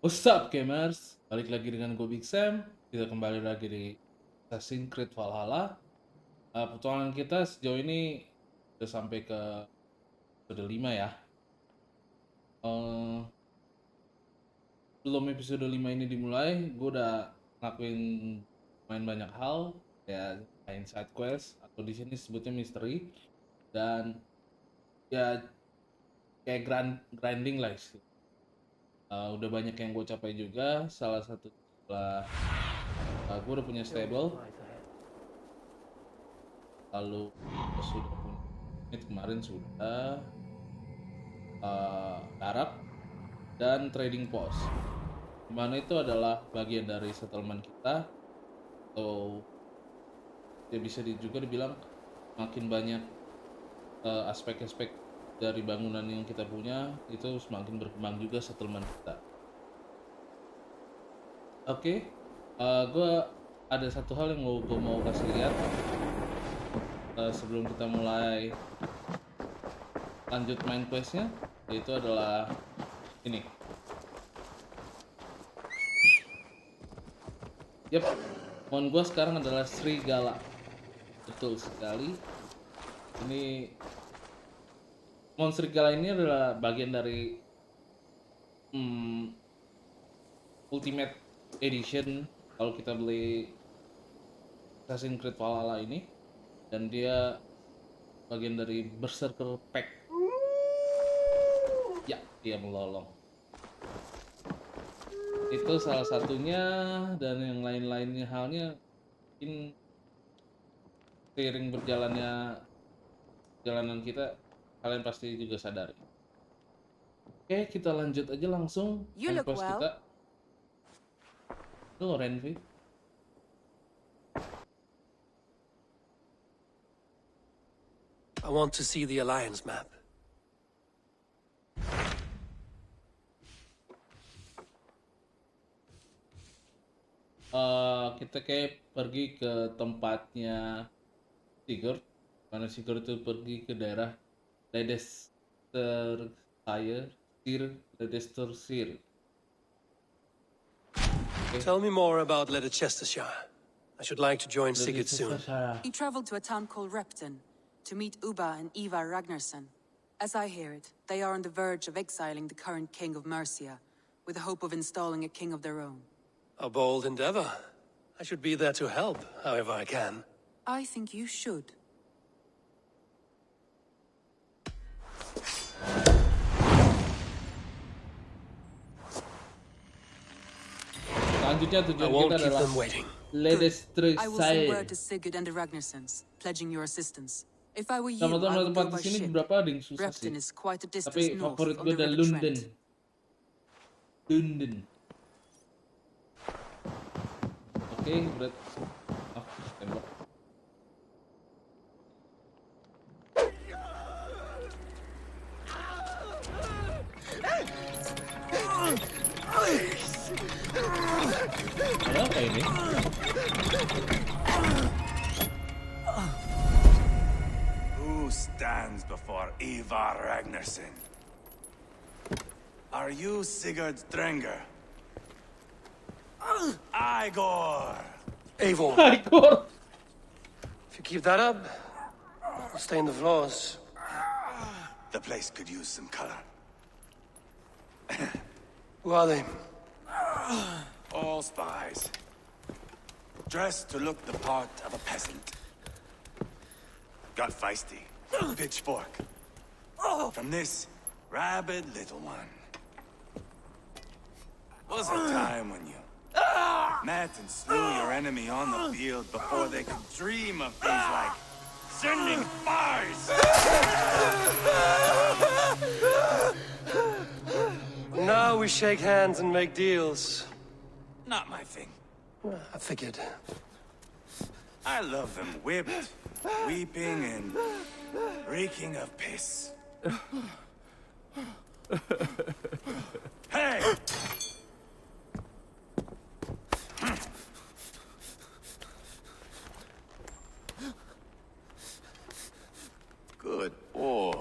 What's up gamers? Balik lagi dengan gue Big Sam. Kita kembali lagi di Assassin's Creed Valhalla. Petualangan kita sejauh ini udah sampai ke episode 5 ya. Eh, Sebelum episode 5 ini dimulai, gue udah ngelakuin main banyak hal, kayak main side quest atau di sini sebutnya misteri, dan ya kayak grinding lah istilah. Udah banyak yang gue capai juga. Salah satu adalah gue udah punya stable, lalu sudah punya unit kemarin sudah darat dan trading post, dimana itu adalah bagian dari settlement kita, atau ya bisa juga dibilang makin banyak aspek-aspek dari bangunan yang kita punya itu semakin berkembang juga settlement kita. Oke, gue ada satu hal yang gue mau kasih lihat sebelum kita mulai lanjut main questnya, yaitu adalah ini. Yap, mon gue sekarang adalah serigala. Betul sekali. Ini mon serigala ini adalah bagian dari Ultimate Edition kalau kita beli Assassin's Creed Valhalla ini, dan dia bagian dari Berserker Pack. Ya, dia melolong. Itu salah satunya, dan yang lain-lainnya halnya mungkin seiring berjalannya perjalanan kita kalian pasti juga sadari. Oke, kita lanjut aja langsung main quest kita. Halo Renvi. I want to see the Alliance map. Kita kayak pergi ke tempatnya Sigurd, mana Sigurd itu pergi ke daerah Leicester. Tell me more about Leicestershire. I should like to join Sigurd soon. He traveled to a town called Repton to meet Ubba and Ivar Ragnarsson. As I hear it, they are on the verge of exiling the current king of Mercia, with the hope of installing a king of their own. A bold endeavor. I should be there to help, however I can. I think you should. Selanjutnya tujuan I won't kita keep adalah them waiting. I will send word to Leicestershire. Sigurd and the Ragnarssons, pledging your assistance. If I were you, Sama-sama I would tempat go di by sini ship. beberapa ada yang susah sih. Repton is quite a distance Tapi north favorit on gue the adalah River London. Trent. London. Oke, berat. Tembak. Ada apa ini? Who stands before Ivar Ragnarsson? Are you Sigurd Drenger? Igor! Eivor, Igor. if you keep that up, I'll stain the floors. The place could use some color. Who are they? All spies. Dressed to look the part of a peasant. Got feisty. Pitchfork. From this rabid little one. Was a time when you met and slew your enemy on the field before they could dream of things like sending spies. Now we shake hands and make deals. Not my thing. I figured. I love them whipped, weeping, and reeking of piss. Hey! Good boy.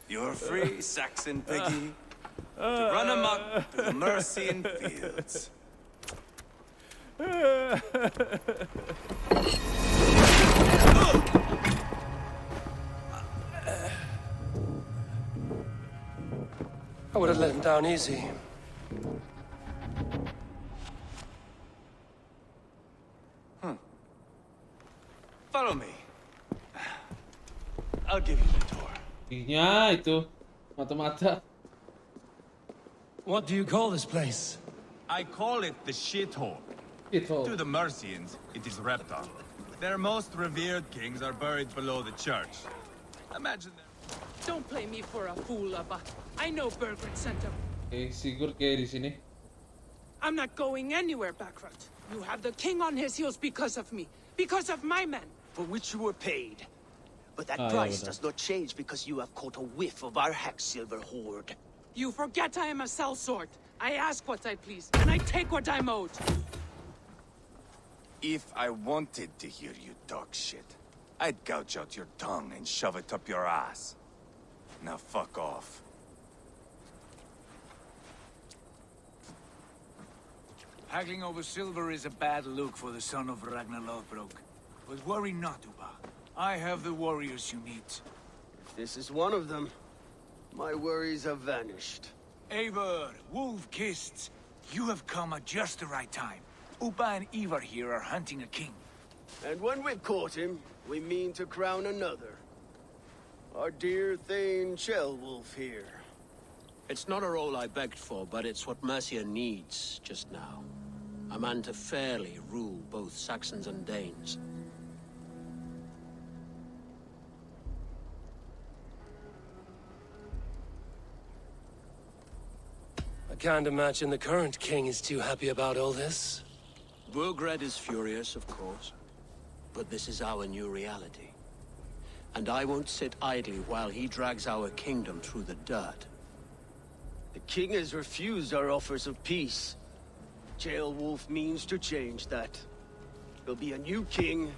Your free, Saxon piggy, to run amok through the Mercian fields. I would have let him down easy. Follow me. I'll give you the tour. Ininya itu mata-mata. What do you call this place? I call it the shithole. Itu. To the Mercians, it is Repton. Their most revered kings are buried below the church. Imagine them. Don't play me for a fool, Abba. I know Bergred sent him. Oke, Sigurd kayak di sini. I'm not going anywhere, Backrot. You have the king on his heels because of me. Because of my men. For which you were paid. But that Ah, price yeah, does not change because you have caught a whiff of our Hacksilver hoard. You forget I am a sellsword. I ask what I please, and I take what I'm owed. If I wanted to hear you talk shit, I'd gouge out your tongue and shove it up your ass. Now fuck off. Haggling over silver is a bad look for the son of Ragnar Lothbrok. But worry not, Uba. I have the warriors you need. This is one of them. My worries have vanished. Eivor, Wolf-Kissed, you have come at just the right time. Uba and Ivar here are hunting a king. And when we've caught him, we mean to crown another. Our dear Thane Shellwolf here. It's not a role I begged for, but it's what Mercia needs just now. A man to fairly rule both Saxons and Danes. I can't imagine the current king is too happy about all this. Burgred is furious, of course. But this is our new reality. And I won't sit idly while he drags our kingdom through the dirt. The king has refused our offers of peace. Jailwolf means to change that. There'll be a new king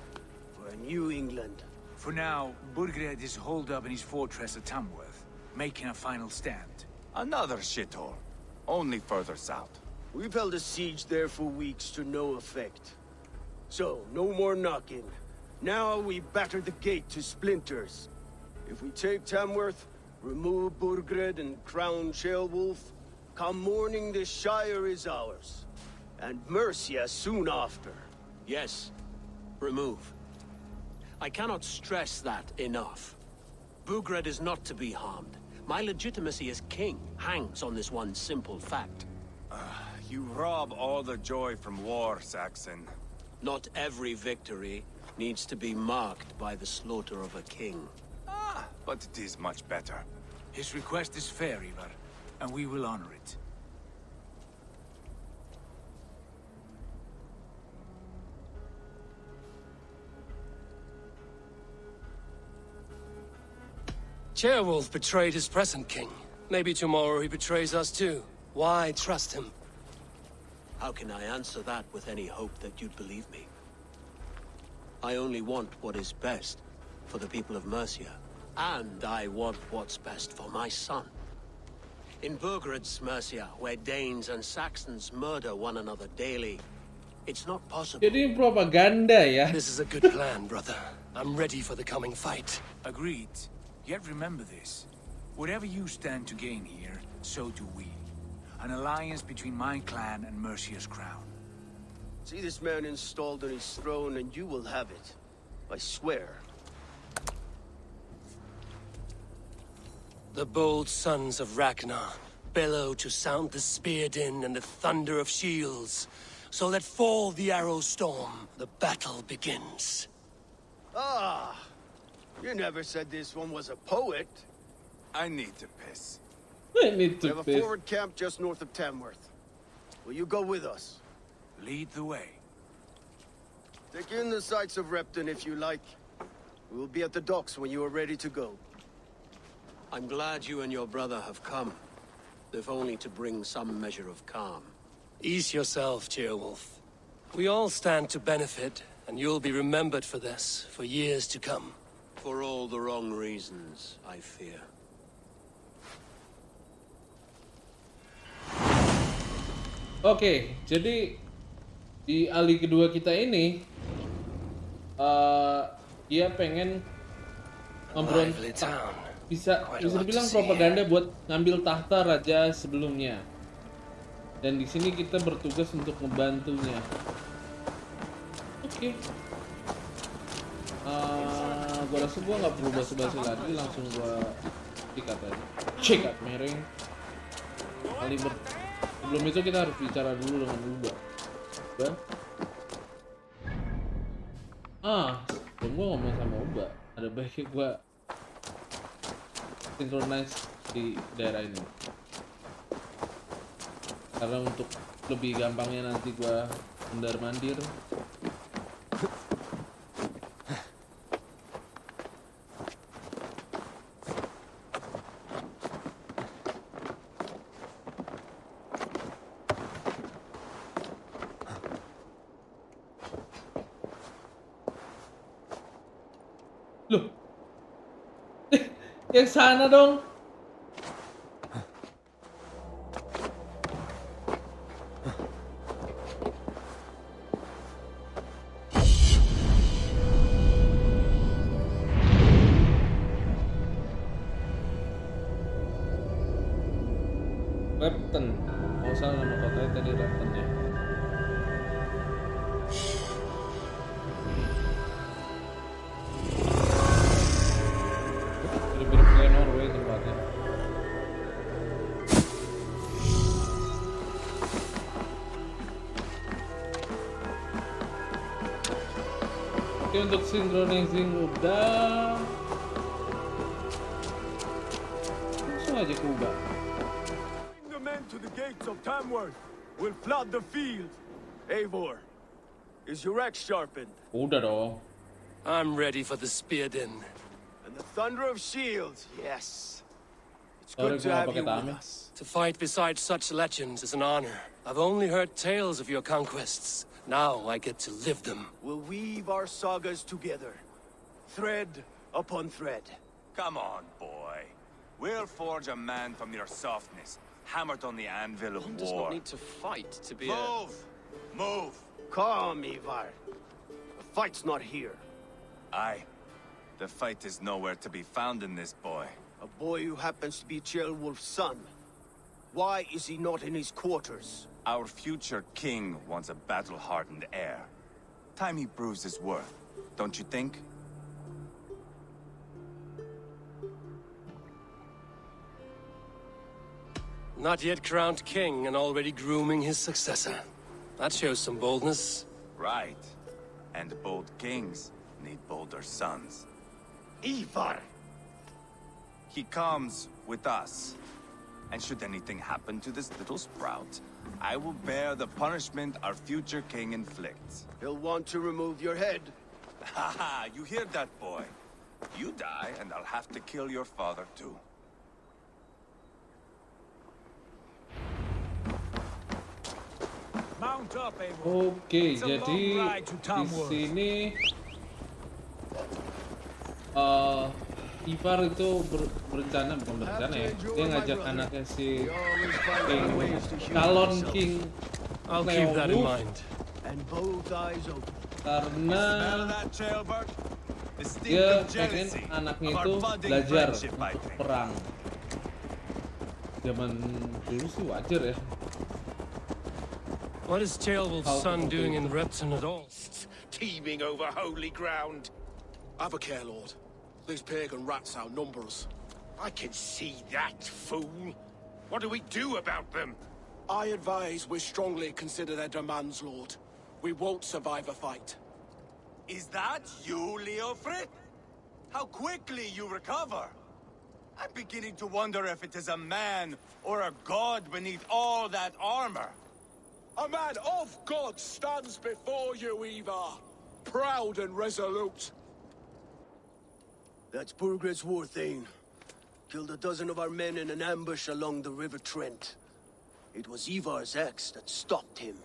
for a new England. For now, Burgred is holed up in his fortress at Tamworth, making a final stand. Another shithole. Only further south. We've held a siege there for weeks to no effect. So, no more knocking. Now we batter the gate to splinters. If we take Tamworth, remove Burgred and crown Sheolwulf, come morning the Shire is ours. And Mercia soon after. Yes, remove. I cannot stress that enough. Burgred is not to be harmed. My legitimacy as king hangs on this one simple fact. You rob all the joy from war, Saxon. Not every victory needs to be marked by the slaughter of a king. But it is much better. His request is fair, Ivar, and we will honor it. Chairwolf betrayed his present king. Maybe tomorrow he betrays us too. Why trust him? How can I answer that with any hope that you'd believe me? I only want what is best for the people of Mercia. And I want what's best for my son. In Burgred's Mercia, where Danes and Saxons murder one another daily, it's not possible. Jadi propaganda ya. This is a good plan, brother. I'm ready for the coming fight. Agreed. Yet remember this. Whatever you stand to gain here, so do we. An alliance between my clan and Mercia's crown. See this man installed on his throne and you will have it. I swear. The bold sons of Ragnar bellow to sound the spear din and the thunder of shields. So let fall the arrow storm. The battle begins. Ah! You never said this one was a poet. I need to piss. I need We to have a piss. forward camp just north of Tamworth. Will you go with us? Lead the way. Take in the sights of Repton if you like. We will be at the docks when you are ready to go. I'm glad you and your brother have come, if only to bring some measure of calm. Ease yourself, Chairwolf. We all stand to benefit, and you'll be remembered for this, for years to come. For all the wrong reasons, I fear. Oke, jadi di ali kedua kita ini dia pengen Lively memberontak, town. bisa Quite a lot to dibilang see propaganda buat ngambil tahta raja sebelumnya. Dan di sini kita bertugas untuk membantunya. Oke. Gua rasa gua nggak perlu basa-basi lagi, langsung gua sikat aja. Sikat miring. Sebelum itu kita harus bicara dulu dengan Uba. Sebelum gua ngomong sama Uba, ada baiknya gua synchronize di daerah ini. Karena untuk lebih gampangnya nanti gua mondar-mandir. Loh, yang sana dong. Repton, mau salah nama kotanya tadi Repton ya. Mirip-mirip kayak Norway tempatnya. Oke, untuk synchronizing udah. Langsung aja ke Uba. Bring the men to the gates of Tamworth. We'll flood the field. Eivor, is your axe sharpened? Udah dong. I'm ready for the spear din. And the thunder of shields, yes. It's Sorry, good to gua have pakai you with tame. us. To fight beside such legends is an honor. I've only heard tales of your conquests. Now I get to live them. We'll weave our sagas together, thread upon thread. Come on, boy. We'll forge a man from your softness, hammered on the anvil of One does not war. need to fight to be Move! Move! Calm, Ivar. The fight's not here. Aye. The fight is nowhere to be found in this boy. A boy who happens to be Ceolwulf's son. Why is he not in his quarters? Our future king wants a battle-hardened heir. Time he proves his worth, don't you think? Not yet crowned king and already grooming his successor. That shows some boldness. Right. And bold kings need bolder sons. Ivar! He comes with us. And should anything happen to this little sprout, I will bear the punishment our future king inflicts. He'll want to remove your head. Haha, you hear that, boy? You die, and I'll have to kill your father, too. Mount up, Eivor. Oke, It's a jadi long ride to di Tamworth. sini Ivar itu berencana, bukan berencana ya, dia ngajak anaknya si King, calon King I'll keep that in Ketemu, mind. And both eyes open. karena Smell that, jailbird? The stink dia of pengen jealousy anaknya of our itu budding belajar friendship, I untuk think. perang. Zaman dulu sih wajar ya. What is Ceolwulf's How son to doing do. in Repton at all? Teeming over holy ground. Have a care, Lord. These pagan rats outnumber us. I can see that, fool. What do we do about them? I advise we strongly consider their demands, Lord. We won't survive a fight. Is that you, Leofrid? How quickly you recover! I'm beginning to wonder if it is a man or a god beneath all that armor. A man of God stands before you, Ivar. Proud and resolute. That's Burgred's war thane. Killed a dozen of our men in an ambush along the River Trent. It was Ivar's axe that stopped him.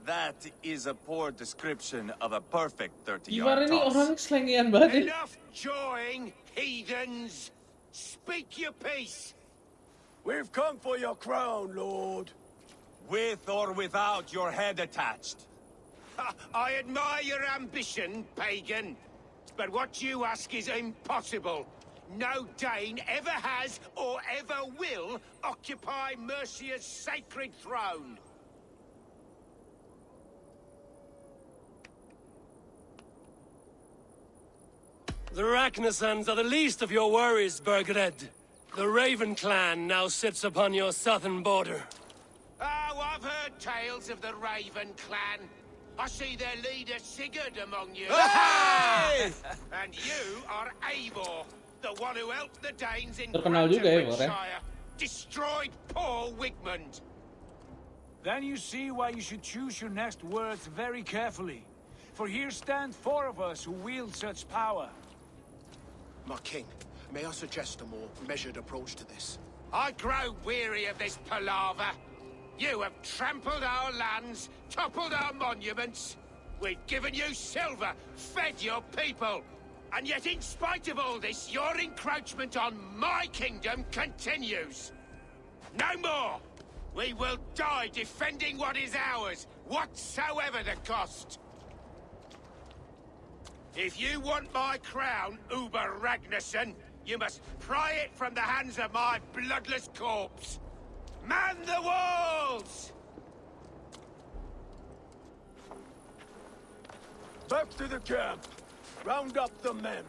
That is a poor description of a perfect Ivar 30-yard ini toss. orang slengian banget. Enough jawing, heathens! Speak your peace! We've come for your crown, Lord. With or without your head attached. I admire your ambition, pagan. But what you ask is impossible. No Dane ever has or ever will occupy Mercia's sacred throne. The Ragnarsons are the least of your worries, Bergred. The Raven clan now sits upon your southern border. Oh, I've heard tales of the Raven clan. I see their leader Sigurd among you. Hey! And you are Eivor, the one who helped the Danes in Terkenal juga Eivor, ya. Shire, destroyed poor Wigmund. Then you see why you should choose your next words very carefully. For here stand 4 of us who wield such power. My king, may I suggest a more measured approach to this? I grow weary of this palaver. You have trampled our lands, toppled our monuments. We've given you silver, fed your people. And yet in spite of all this, your encroachment on my kingdom continues. No more! We will die defending what is ours, whatsoever the cost. If you want my crown, Uber Ragnarsson, you must pry it from the hands of my bloodless corpse. Man the walls! Back to the camp. Round up the men.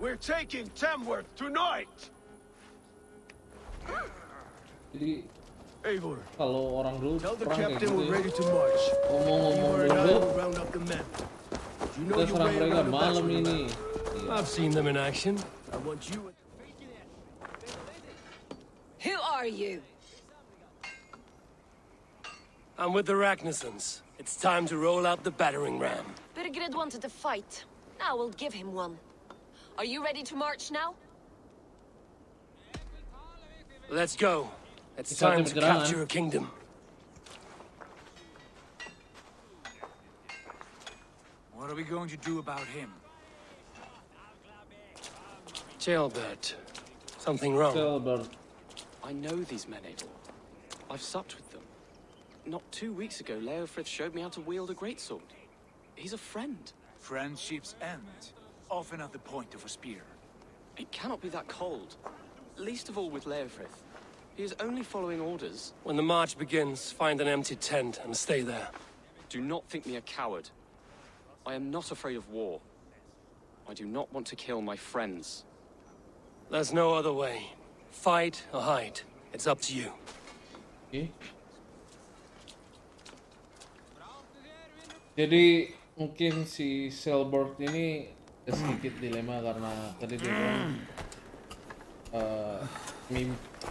We're taking Tamworth tonight! Jadi Eivor, kalau orang dulu tell the perang kayak captain gitu we're ya, ready to march. ngomong-ngomong Eivor and I dulu, will round up the men. You know kita your serang way mereka around the malam battery ini. line. I've seen them in action. I want you... Who are you? I'm with the Ragnarsons. It's time to roll out the battering ram. Birgrid wanted to fight. Now we'll give him one. Are you ready to march now? Let's go. It's Kita time tim to penyerangan. capture a kingdom. What are we going to do about him? Jailbird. Something wrong. Silver. I know these men, Eivor. I've supped with them. Not 2 weeks ago, Leofrith showed me how to wield a greatsword. He's a friend. Friendships end, often at the point of a spear. It cannot be that cold. Least of all with Leofrith. He is only following orders. When the march begins, find an empty tent and stay there. Do not think me a coward. I am not afraid of war. I do not want to kill my friends. There's no other way. Fight or hide. It's up to you. Oke. Jadi mungkin si Selborg ini ada sedikit dilema karena tadi dia bilang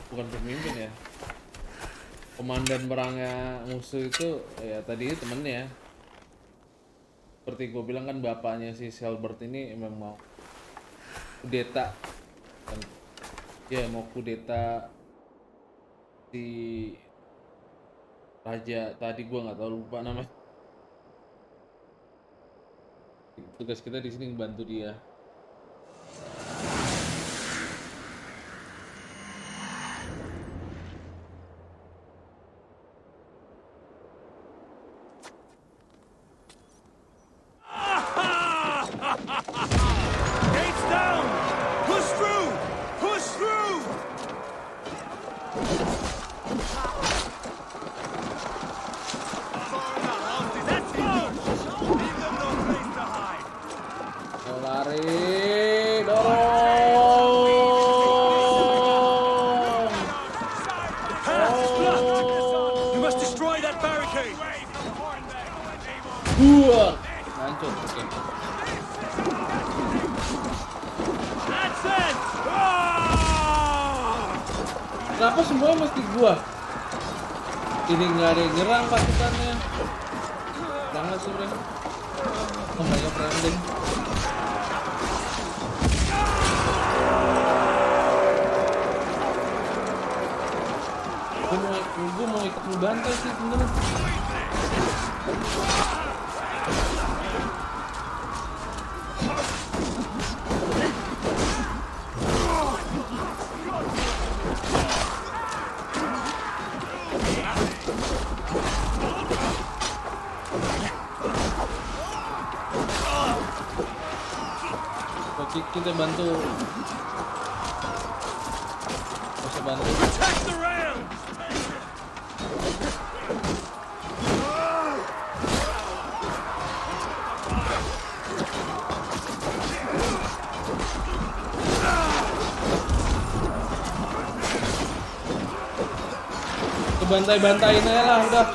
bukan pemimpin ya, komandan perangnya musuh itu ya tadi temennya. Seperti gue bilang kan bapaknya si Selborg ini emang mau kudeta, kan? Ya mau kudeta si raja tadi, gue nggak tahu, lupa namanya. Tugas kita di sini membantu dia. Gates down! Push through! Push through! Let's go! Leave them no place to hide. Lari, dorong. You must destroy that barricade! Buat. Hancur, oke. That's it! Kenapa semuanya mesti gua? Ini nggak ada yang nyerang pasukannya. Jangan sih, Bro. Banyak branding. Gue mau ikut ngebantai sih sebenernya. kita bantu. Bisa bantu. Protect the ram! Bantai-bantain aja lah udah.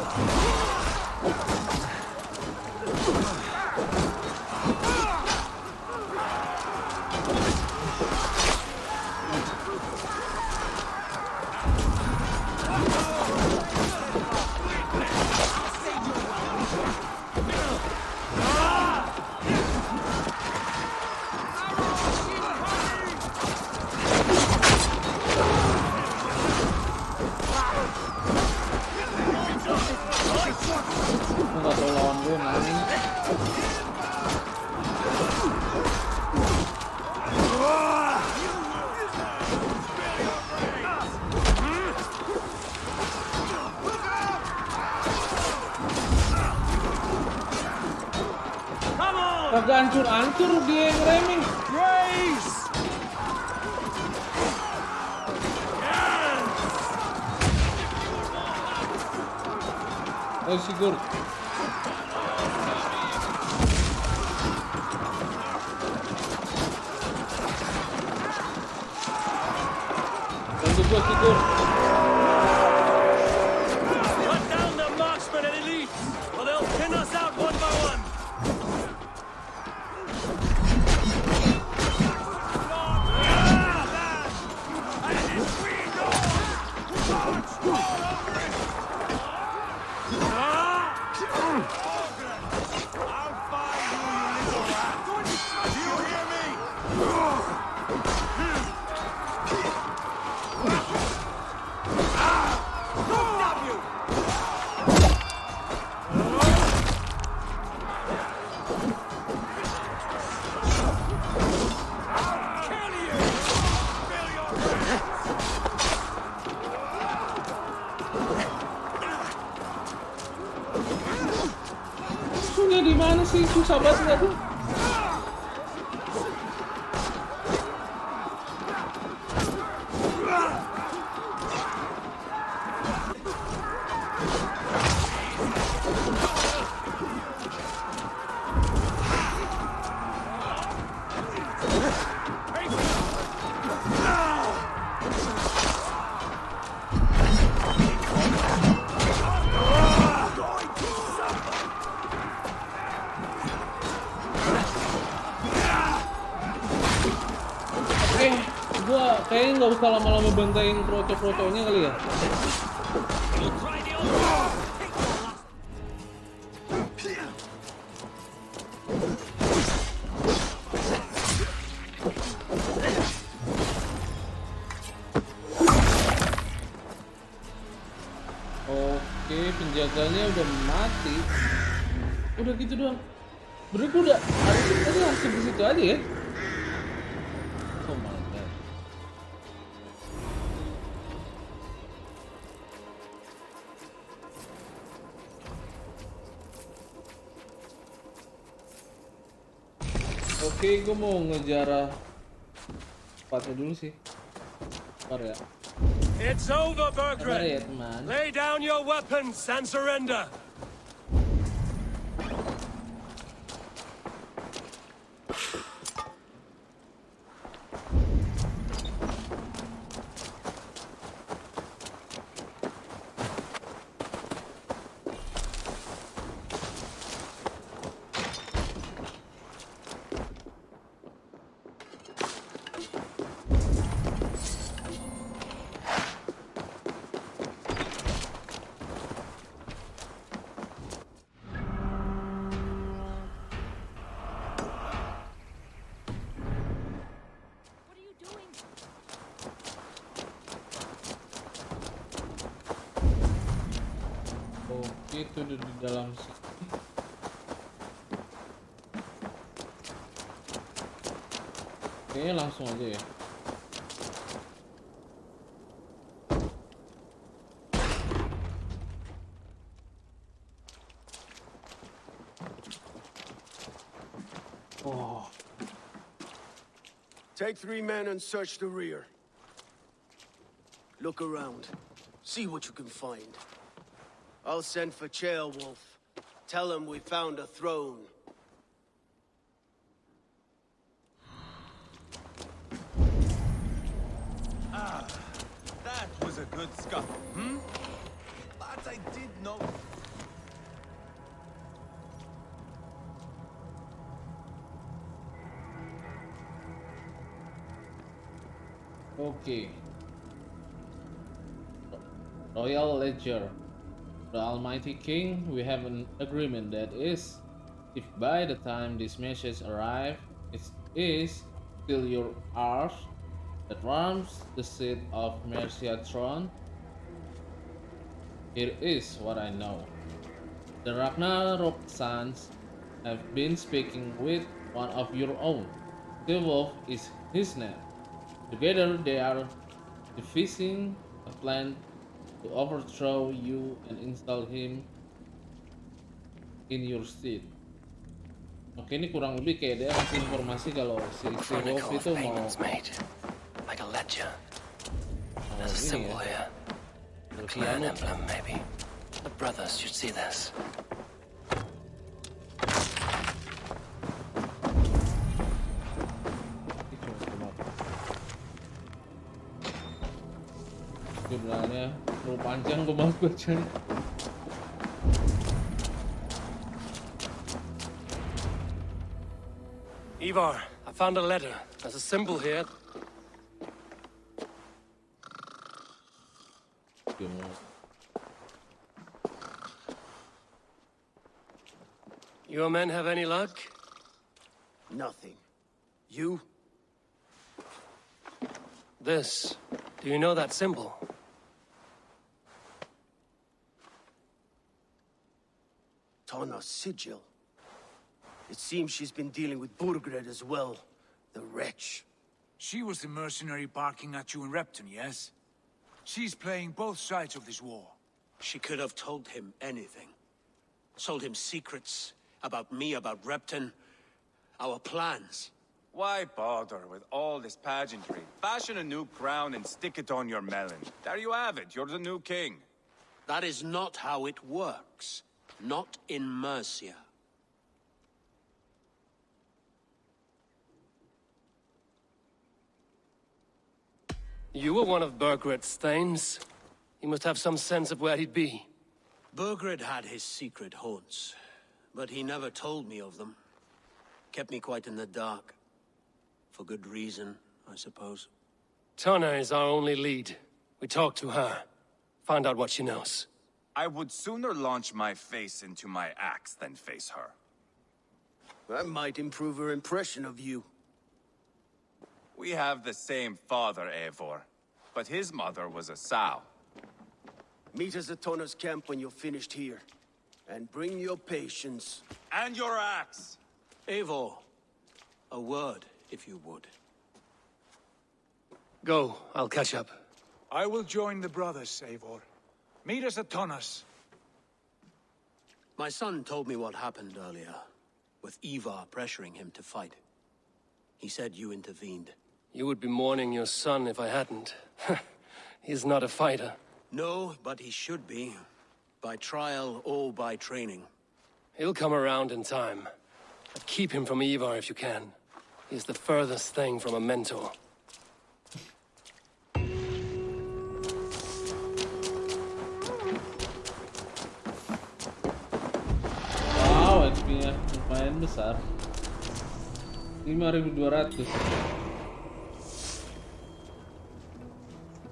Nggak tahu lawan gue mana nih. Kagak hancur-hancur dia yang reming. Race! Oh sigur. Bantu gua sigur. Put down the marksmen and elites, or they'll pin us out one by one. Musuhnya di mana sih? Susah banget nggak tuh? Gua kayaknya nggak usah lama-lama bantain kroco-kroconya kali ya. Oke, penjaganya udah mati. Udah gitu doang. Berarti gua udah harusnya tadi langsung ke situ aja ya. Oh my god. Oke, gue mau ngejar tempatnya dulu sih. Bentar ya. It's over, Bentar ya, Bergren. teman. Lay down your weapons and surrender. Oke, itu udah di dalam sini. Kayaknya langsung aja ya. Oh. Take 3 men and search the rear. Look around. See what you can find. I'll send for Chaelwolf. Tell him we found a throne. Ah, that was a good scuffle, hmm? But I did know... Okay. Royal Ledger. The Almighty King, we have an agreement that is, if by the time this message arrives, it is still your arse that warms the seat of Mercia throne, here is what I know. The Ragnarok sons have been speaking with one of your own. Wolf is his name. Together they are devising a plan to overthrow you and install him in your seat. Oke, ini kurang lebih kayak dia kasih informasi kalau si Wolf itu mau like a ledger. There's a symbol here. A clan emblem, maybe. The brothers should see this. Sebenarnya terlalu panjang gue mau bacanya. Ivar, I found a letter. There's a symbol here. Your men have any luck? Nothing. You? This. Do you know that symbol? Tana's sigil. It seems she's been dealing with Burgred as well. The wretch. She was the mercenary barking at you in Repton, yes? She's playing both sides of this war. She could have told him anything. Told him secrets about me, about Repton, our plans. Why bother with all this pageantry? Fashion a new crown and stick it on your melon. There you have it, you're the new king. That is not how it works. Not in Mercia. You were one of Burgred's thanes. You must have some sense of where he'd be. Burgred had his secret haunts, but he never told me of them. Kept me quite in the dark. For good reason, I suppose. Tana is our only lead. We talk to her. Find out what she knows. I would sooner launch my face into my axe than face her. That might improve her impression of you. We have the same father, Eivor, but his mother was a sow. Meet us at Tana's camp when you're finished here. And bring your patience. And your axe! Eivor, a word, if you would. Go, I'll catch up. I will join the brothers, Eivor. Meet us at Tonnas. My son told me what happened earlier, with Ivar pressuring him to fight. He said you intervened. You would be mourning your son if I hadn't. He's not a fighter. No, but he should be. By trial or by training. He'll come around in time. But keep him from Ivar if you can. He's the furthest thing from a mentor. Wow, XP-nya lumayan besar. 5.200.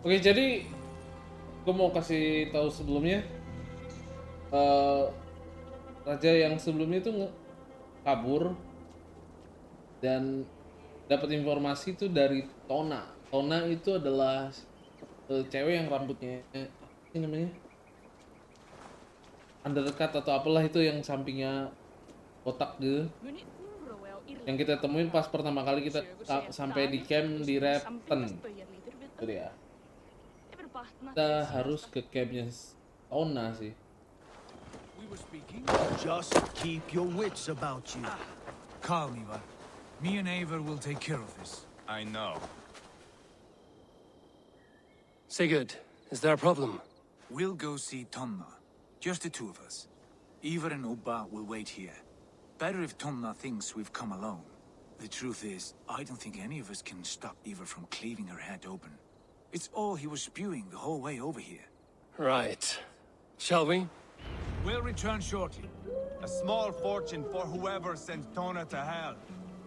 Oke, jadi gue mau kasih tahu sebelumnya, raja yang sebelumnya itu kabur dan dapat informasi itu dari Tona. Tona itu adalah cewek yang rambutnya apa sih namanya, undercut atau apalah itu, yang sampingnya kotak gitu, yang kita temuin pas pertama kali kita sampai di camp di Repton. Itu dia. Kita harus ke campnya Tona sih. Just keep your wits about you. Calm, Ivar. Me and Eivor will take care of this. I know. Sigurd, is there a problem? We'll go see Tomna. Just the two of us. Ivar and Ubba will wait here. Better if Tomna thinks we've come alone. The truth is, I don't think any of us can stop Ivar from cleaving her head open. It's all he was spewing the whole way over here. Right. Shall we? We'll return shortly. A small fortune for whoever sent Tona to hell.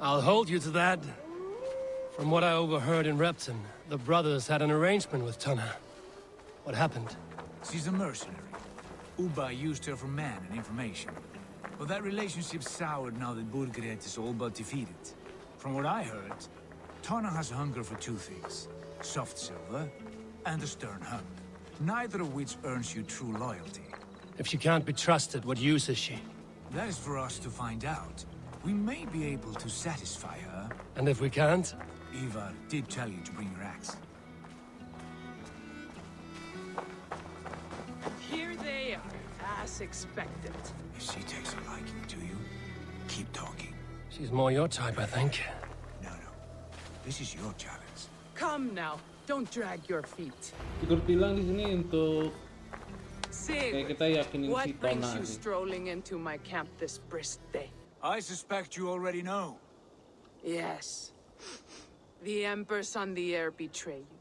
I'll hold you to that. From what I overheard in Repton, the brothers had an arrangement with Tona. What happened? She's a mercenary. Ubba used her for man and information. But that relationship soured now that Burgred is all but defeated. From what I heard, Tona has hunger for two things. Soft silver and a stern hug. Neither of which earns you true loyalty. If she can't be trusted, what use is she? That is for us to find out. We may be able to satisfy her. And if we can't? Ivar did tell you to bring your axe. Here they are, as expected. If she takes a liking to you, keep talking. She's more your type, I think. No. This is your challenge. Come now, don't drag your feet. Sigurd bilang di sini untuk Sig, kita yakinin si what brings Tona you sih. strolling into my camp this brisk day? I suspect you already know. Yes. The Embers on the air betray you.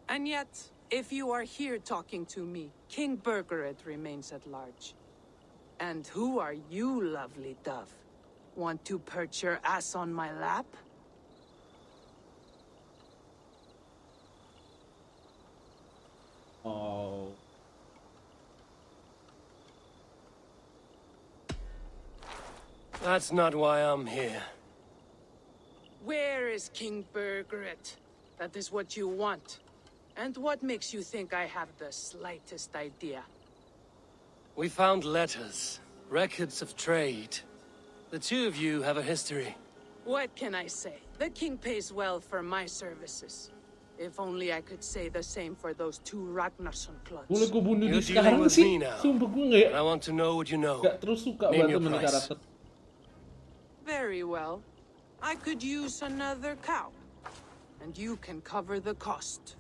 And yet, if you are here talking to me, King Burgred remains at large. And who are you, lovely dove? Want to perch your ass on my lap? Oh. That's not why I'm here. Where is King Burgred? That is what you want. And what makes you think I have the slightest idea? We found letters, records of trade. The two of you have a history. What can I say? The king pays well for my services. If only I could say the same for those two Ragnarsson clots. Boleh gue bunuh You're di dealing sekarang with sih? me now. Sumpah gue nggak I want to know what you know. terus suka Name banget your sama nih price. karakter. Very well. I could use another cow. And you can cover the cost.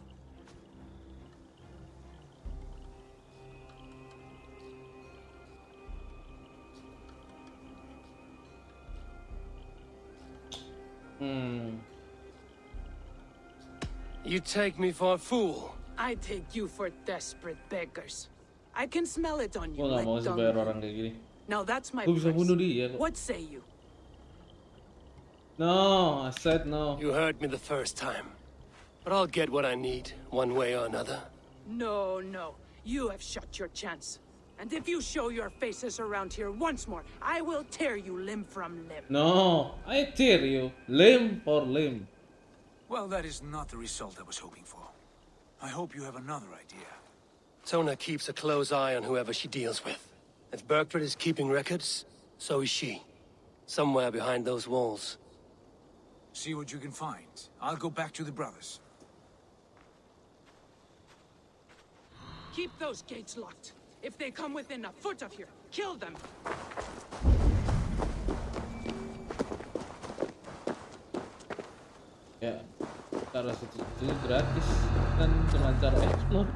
You take me for a fool. I take you for desperate beggars. I can smell it on you Gue nggak like mau sih dung. bayar orang kayak gini. Now that's my Gue bisa price. bunuh dia kok. What say you? No, I said no. You heard me the first time. But I'll get what I need, one way or another. No. You have shot your chance. And if you show your faces around here once more, I will tear you limb from limb. No, I tear you limb for limb. Well, that is not the result I was hoping for. I hope you have another idea. Tona keeps a close eye on whoever she deals with. If Burgred is keeping records, so is she. Somewhere behind those walls. See what you can find. I'll go back to the brothers. Keep those gates locked. If they come within a foot of here, kill them. Ya, taruh situ gratis kan dengan cara explore.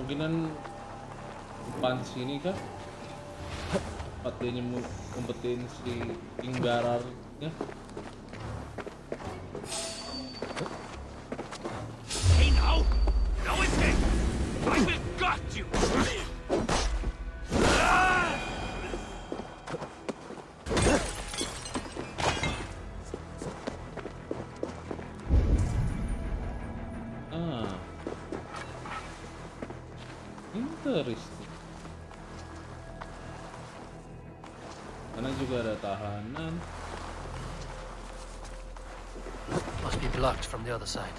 kemungkinan depan sini kah? Tempat dia ngumpetin si King Bararnya. Hey now! Now it's it! I will gut you! Interesting. Karena juga ada tahanan. Must be blocked from the other side.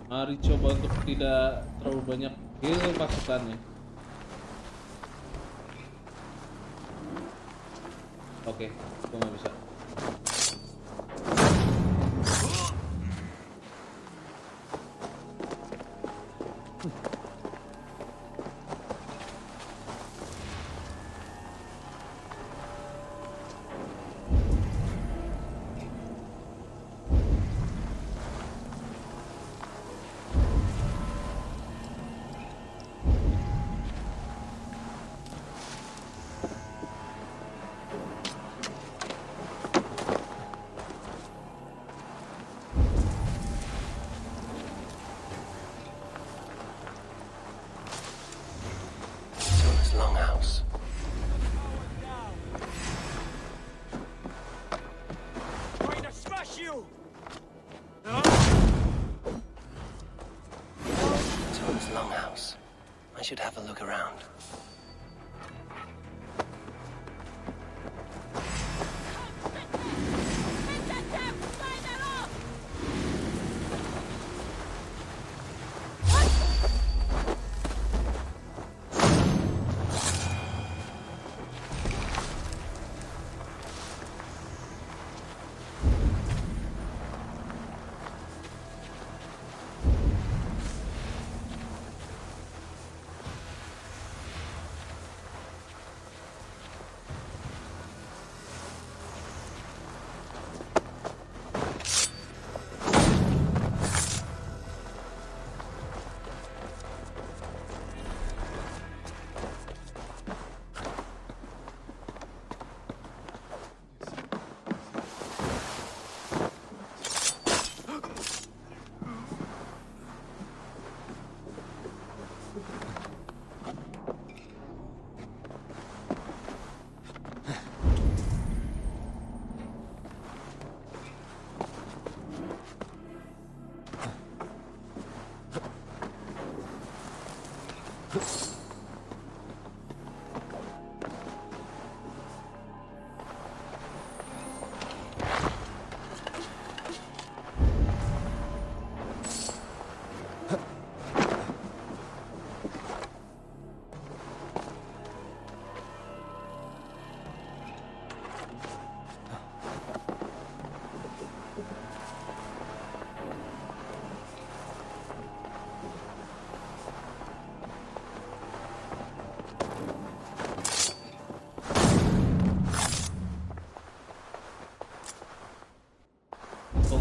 Mari coba untuk tidak terlalu banyak heal pasukannya. Oke, gua nggak bisa. Longhouse. Trying to smash you! Tone's Longhouse. I should have a look around.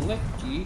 Lagi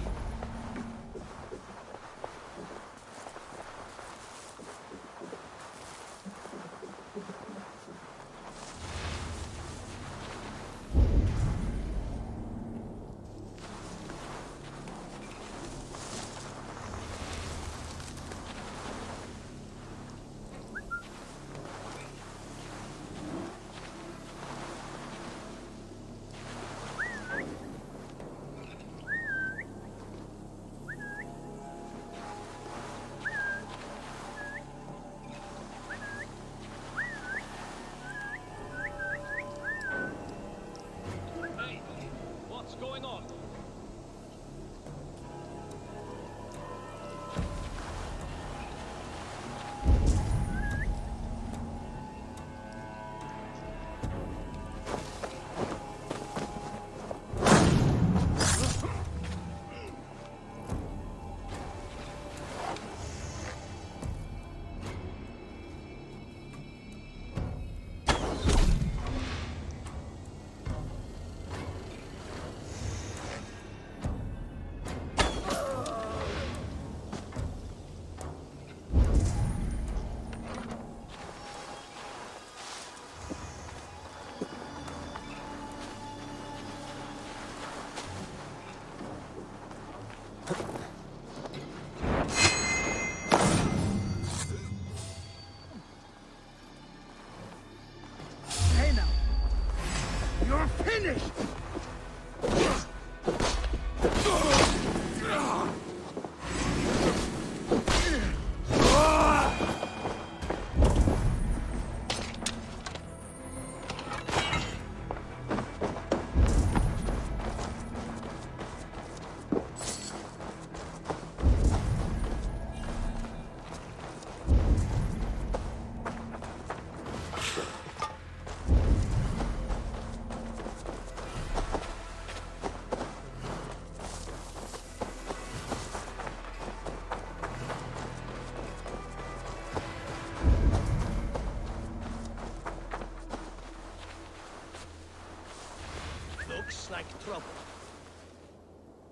trouble.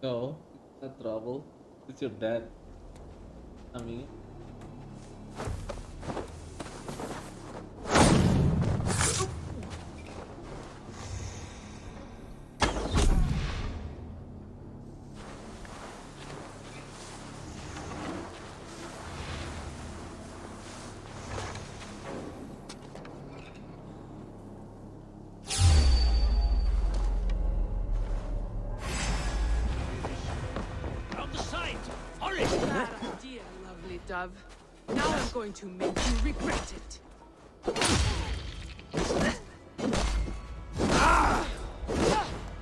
No, it's not trouble. It's your dad. I mean. Bad idea, lovely dove. Now I'm going to make you regret it.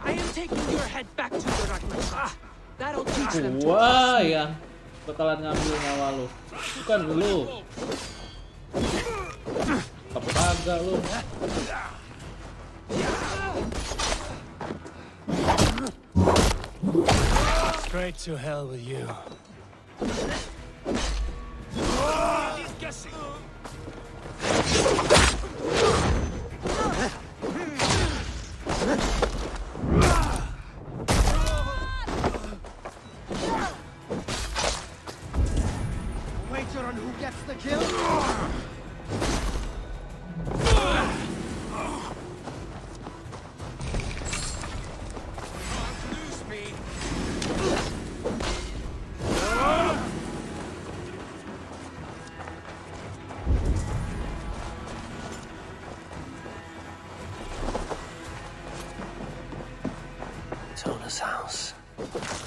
I am taking your head back to the Ragnar. That'll teach them to Wah, trust me. yang bakalan ngambil nyawa lu. Bukan lu. Apa kagak lu? Straight to hell with you. He's guessing. Wager on who gets the kill? Lose me. Tona's house.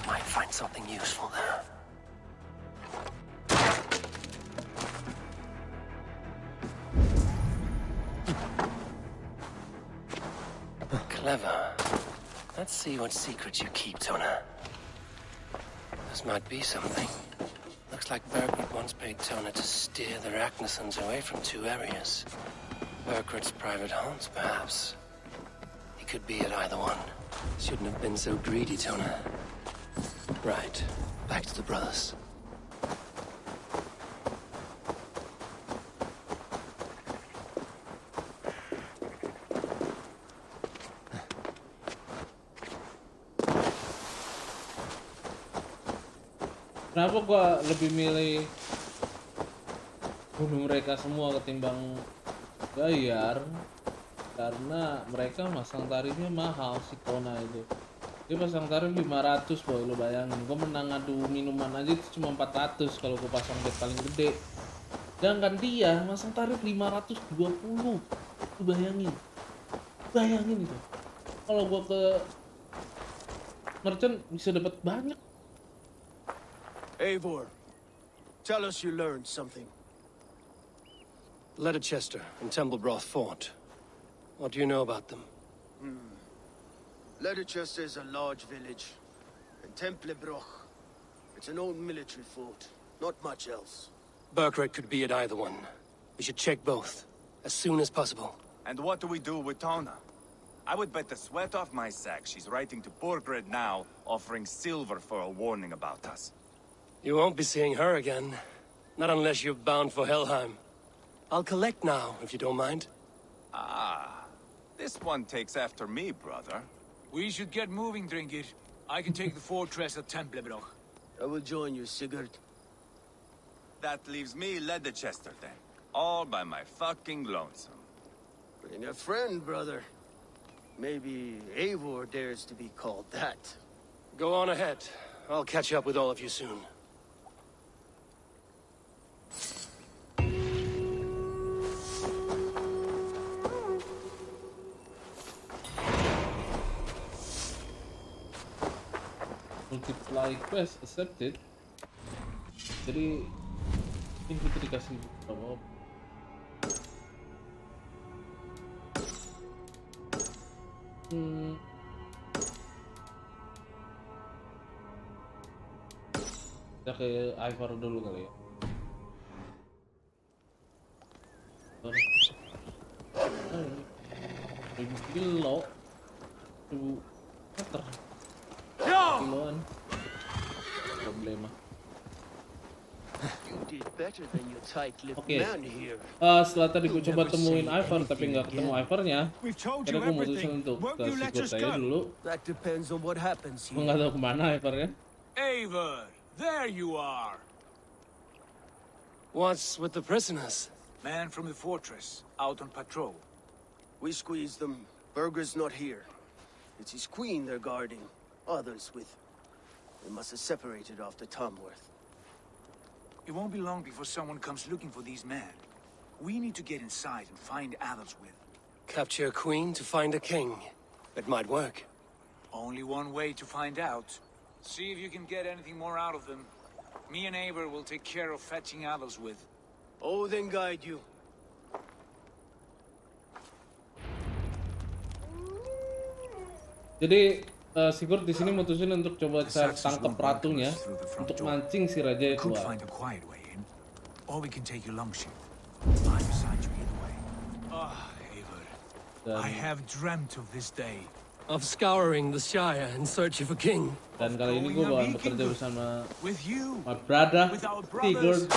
Might find something useful there. Clever. Let's see what secrets you keep, Tona. This might be something. Looks like Berkut once paid Tona to steer the Ragnarsons away from 2 areas. Berkut's private haunts, perhaps. He could be at either one. Shouldn't have been so greedy, Tona. Right. Back to the brothers. Kenapa gua lebih milih bunuh mereka semua ketimbang bayar? Karena mereka masang tarifnya mahal si Tona itu. Dia pasang tarif 500 boy, lu bayangin. Gua menang adu minuman aja itu cuma 400 kalau gua pasang bet paling gede. Sedangkan dia masang tarif 520. Lu bayangin. Bayangin itu. Kalau gua ke merchant bisa dapat banyak. Eivor, tell us you learned something. Leicester and Templebroth fought. What do you know about them? Leicester is a large village, and Templebroch, it's an old military fort. Not much else. Berkut could be at either one. We should check both, as soon as possible. And what do we do with Tona? I would bet the sweat off my sack she's writing to Borgred now, offering silver for a warning about us. You won't be seeing her again. Not unless you're bound for Helheim. I'll collect now, if you don't mind. Ah, this one takes after me, brother. We should get moving, Drinkir. I can take the fortress at Templebroch. I will join you, Sigurd. That leaves me Leicester then. All by my fucking lonesome. Bring a friend, brother. Maybe Eivor dares to be called that. Go on ahead. I'll catch up with all of you soon. Multiply quest accepted. Jadi ini kita dikasih berapa? Kita ke Ivar dulu kali ya. 1000 kilo 1000 meter kiloan problema. did better than your tight-lipped Oke. man here. Setelah tadi gue coba temuin Ivor tapi nggak ketemu Ivornya, akhirnya gue mutusin untuk ke secret aja dulu. That depends on what happens Gue here. nggak tahu kemana Ivornya. Eivor, there you are. What's with the prisoners? Man from the fortress, out on patrol. We squeezed them. Berger's not here. It's his queen they're guarding. Others with... They must have separated after Tamworth. It won't be long before someone comes looking for these men. We need to get inside and find Adelswith. Capture a queen to find a king. It might work. Only one way to find out. See if you can get anything more out of them. Me and Eivor will take care of fetching Adelswith. Odin guide you. Jadi Sigurd di sini mutusin untuk coba tangkap ratunya untuk mancing si raja itu. Could find a quiet way in, or we can take your longship. I'm beside you either way. Ah, Eivor, I have dreamt of this day. Of scouring the Shire in search of a king. Dan kali ini gue bakal bekerja bersama with you, my brother, with our Sigurd.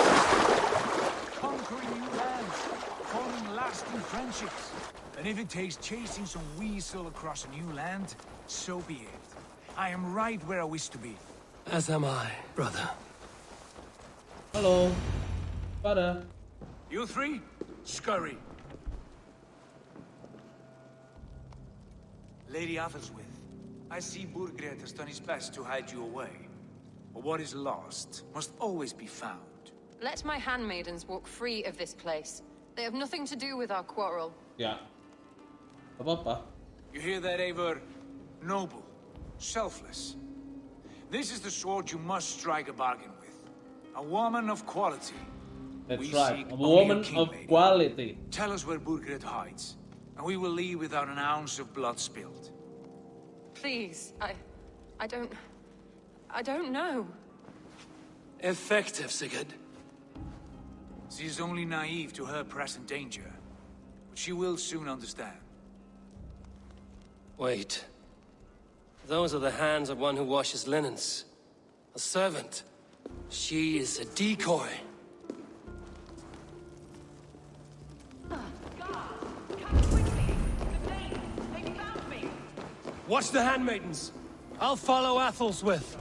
Conquering new lands, forming lasting friendships. And if it takes chasing some weasel across a new land, so be it. I am right where I wish to be. As am I, brother. Halo, pada. You three, scurry. Lady Athelswith, I see Burgred has done his best to hide you away. But what is lost must always be found. Let my handmaidens walk free of this place. They have nothing to do with our quarrel. Ya, apa-apa. You hear that, Eivor? Noble, selfless. This is the sword you must strike a bargain with. A woman of quality. That's We right, seek a only woman king, of lady. quality. Tell us where Burgred hides, and we will leave without an ounce of blood spilled. Please, I don't know. Effective, Sigurd. She is only naive to her present danger, but she will soon understand. Wait. Those are the hands of one who washes linens. A servant. She is a decoy. Watch the handmaidens. I'll follow Athelswith.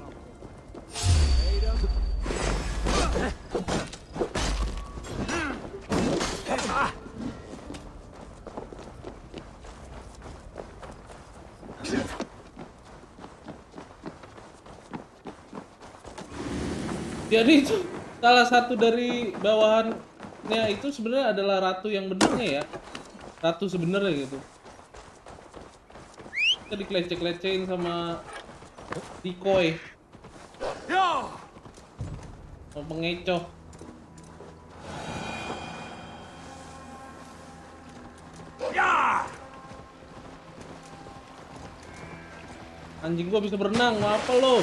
Jadi itu salah satu dari bawahannya itu sebenarnya adalah ratu yang benarnya ya. Ratu sebenarnya gitu. Kita dikelece-kelecehin sama decoy. Sama pengecoh. Anjing gua bisa berenang, mau apa lo?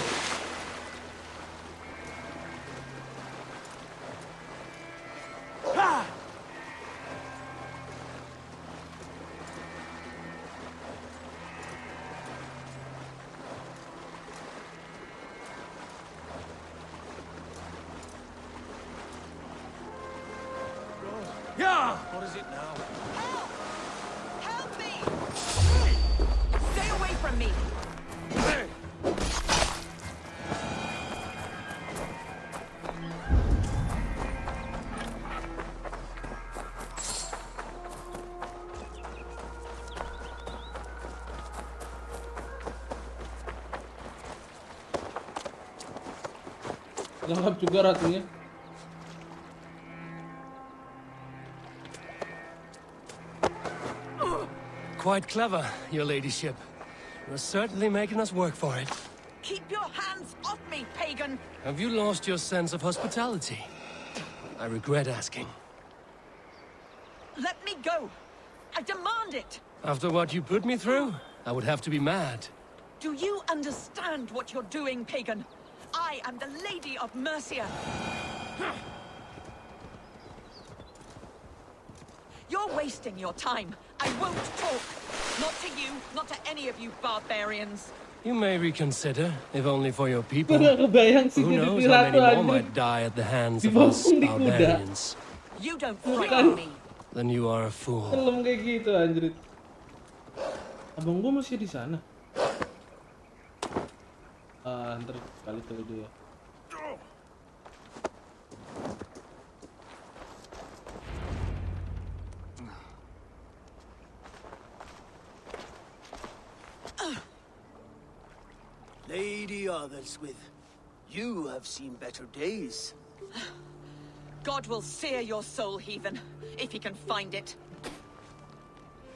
What is it now? Help me! Stay away from me! Lengkap juga ratunya. Quite clever, your ladyship. You're certainly making us work for it. Keep your hands off me, pagan! Have you lost your sense of hospitality? I regret asking. Let me go! I demand it! After what you put me through, I would have to be mad. Do you understand what you're doing, pagan? I am the Lady of Mercia. You're wasting your time. I won't talk. Not to you, not to any of you barbarians. You may reconsider, if only for your people. Gue gak kebayang sih Who jadi knows how many ratu more anjir. might die at the hands of us Dibopong di kuda. barbarians. You don't Bukan. frighten me. Then you are a fool. Film kayak gitu anjir. Abang gua masih di sana. Ntar balik ke dia. Lady Otherswith, you have seen better days. God will sear your soul, heathen, if he can find it.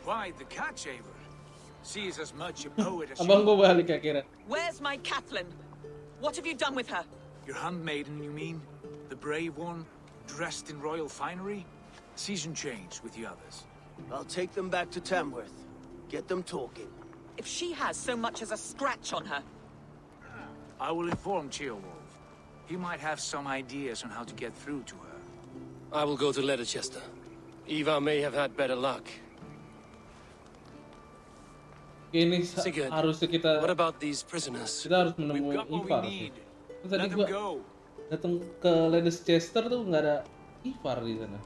Why the catch, Eivor? She is as much a poet as Abang you. gua balik akhirnya. Where's my Catelyn? What have you done with her? Your handmaiden, you mean? The brave one, dressed in royal finery? Season change with the others. I'll take them back to Tamworth. Get them talking. If she has so much as a scratch on her, I will inform Ceolwulf. He might have some ideas on how to get through to her. I will go to Leicester. Eva may have had better luck. Ini Sigurd, harusnya kita. What about these prisoners? Kita harus We've menemui got what we Ivar. need. Tadi Let them gua go. datang ke Leicester tuh nggak ada Ivar di sana.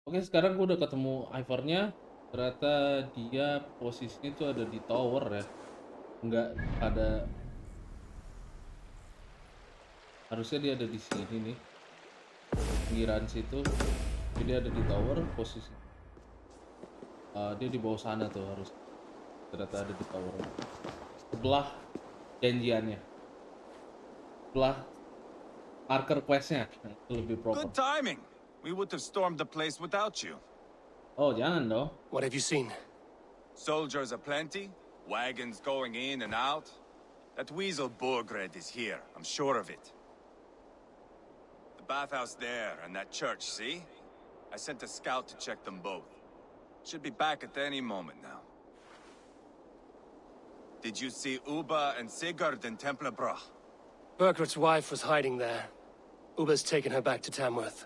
Oke, sekarang gua udah ketemu Ivarnya. Ternyata dia posisinya tuh ada di tower ya. Nggak ada. Harusnya dia ada di sini nih. Pinggiran situ. Jadi dia ada di tower posisi. Dia di bawah sana tuh harus. Ternyata ada di tower. Sebelah janjiannya. Sebelah marker questnya. Itu lebih proper. Good timing. We would have stormed the place without you. Oh, jangan dong. What have you seen? Soldiers aplenty, wagons going in and out. That weasel Borgred is here, I'm sure of it. The bathhouse there and that church, see? I sent a scout to check them both. Should be back at any moment now. Did you see Uba and Sigurd in Templebroch? Burkhart's wife was hiding there. Uber's taken her back to Tamworth.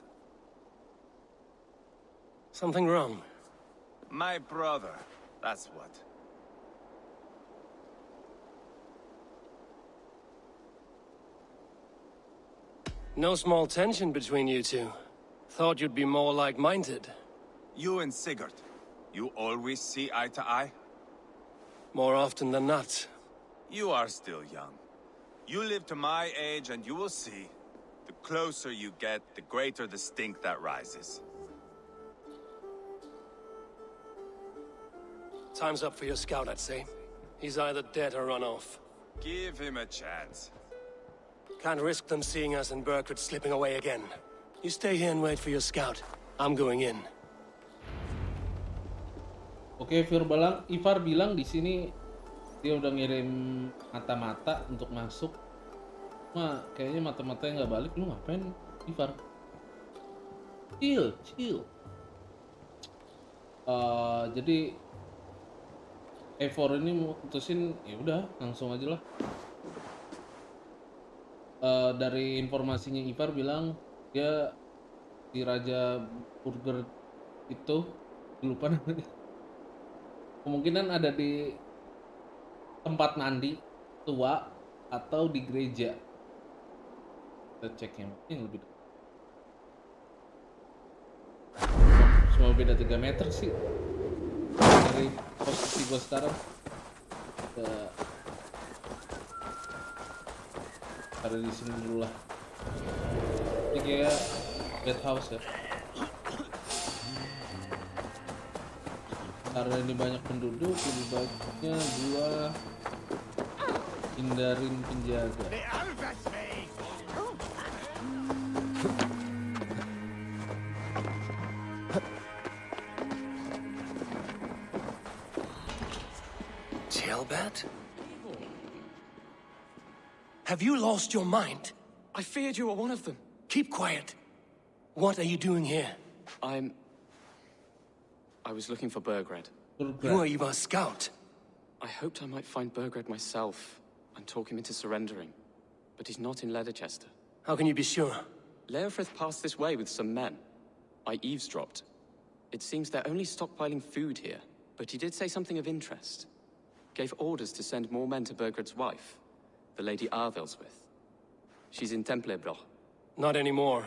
Something wrong? My brother, that's what. No small tension between you two. Thought you'd be more like-minded. You and Sigurd, you always see eye to eye? More often than not. You are still young. You live to my age and you will see. The closer you get, the greater the stink that rises. Time's up for your scout, I'd say. He's either dead or run off. Give him a chance. Can't risk them seeing us and Burkhardt slipping away again. You stay here and wait for your scout. I'm going in. Oke, Ivar bilang di sini dia udah ngirim mata-mata untuk masuk. Kayaknya mata-matanya nggak balik. Lu ngapain, Ivar? Chill. Jadi Eivor ini mau putusin, ya udah langsung aja lah. Dari informasinya Ivar bilang dia si Raja Burger itu lupa namanya. Kemungkinan ada di tempat mandi tua atau di gereja. Kita cek yang lebih dekat. Cuma beda 3 meter sih dari posisi gue sekarang. Ada di sini dulu lah. Ini kayak bed house ya. Karena ini banyak penduduk, lebih baiknya gua hindarin penjaga. Tailbat? Have you lost your mind? I feared you were one of them. Keep quiet. What are you doing here? I was looking for Burgred. You are Eva's scout. I hoped I might find Burgred myself and talk him into surrendering. But he's not in Leicester. How can you be sure? Leofrith passed this way with some men. I eavesdropped. It seems they're only stockpiling food here, but he did say something of interest. gave orders to send more men to Burgred's wife, the Lady Arvelswith. She's in Templebro. Not anymore.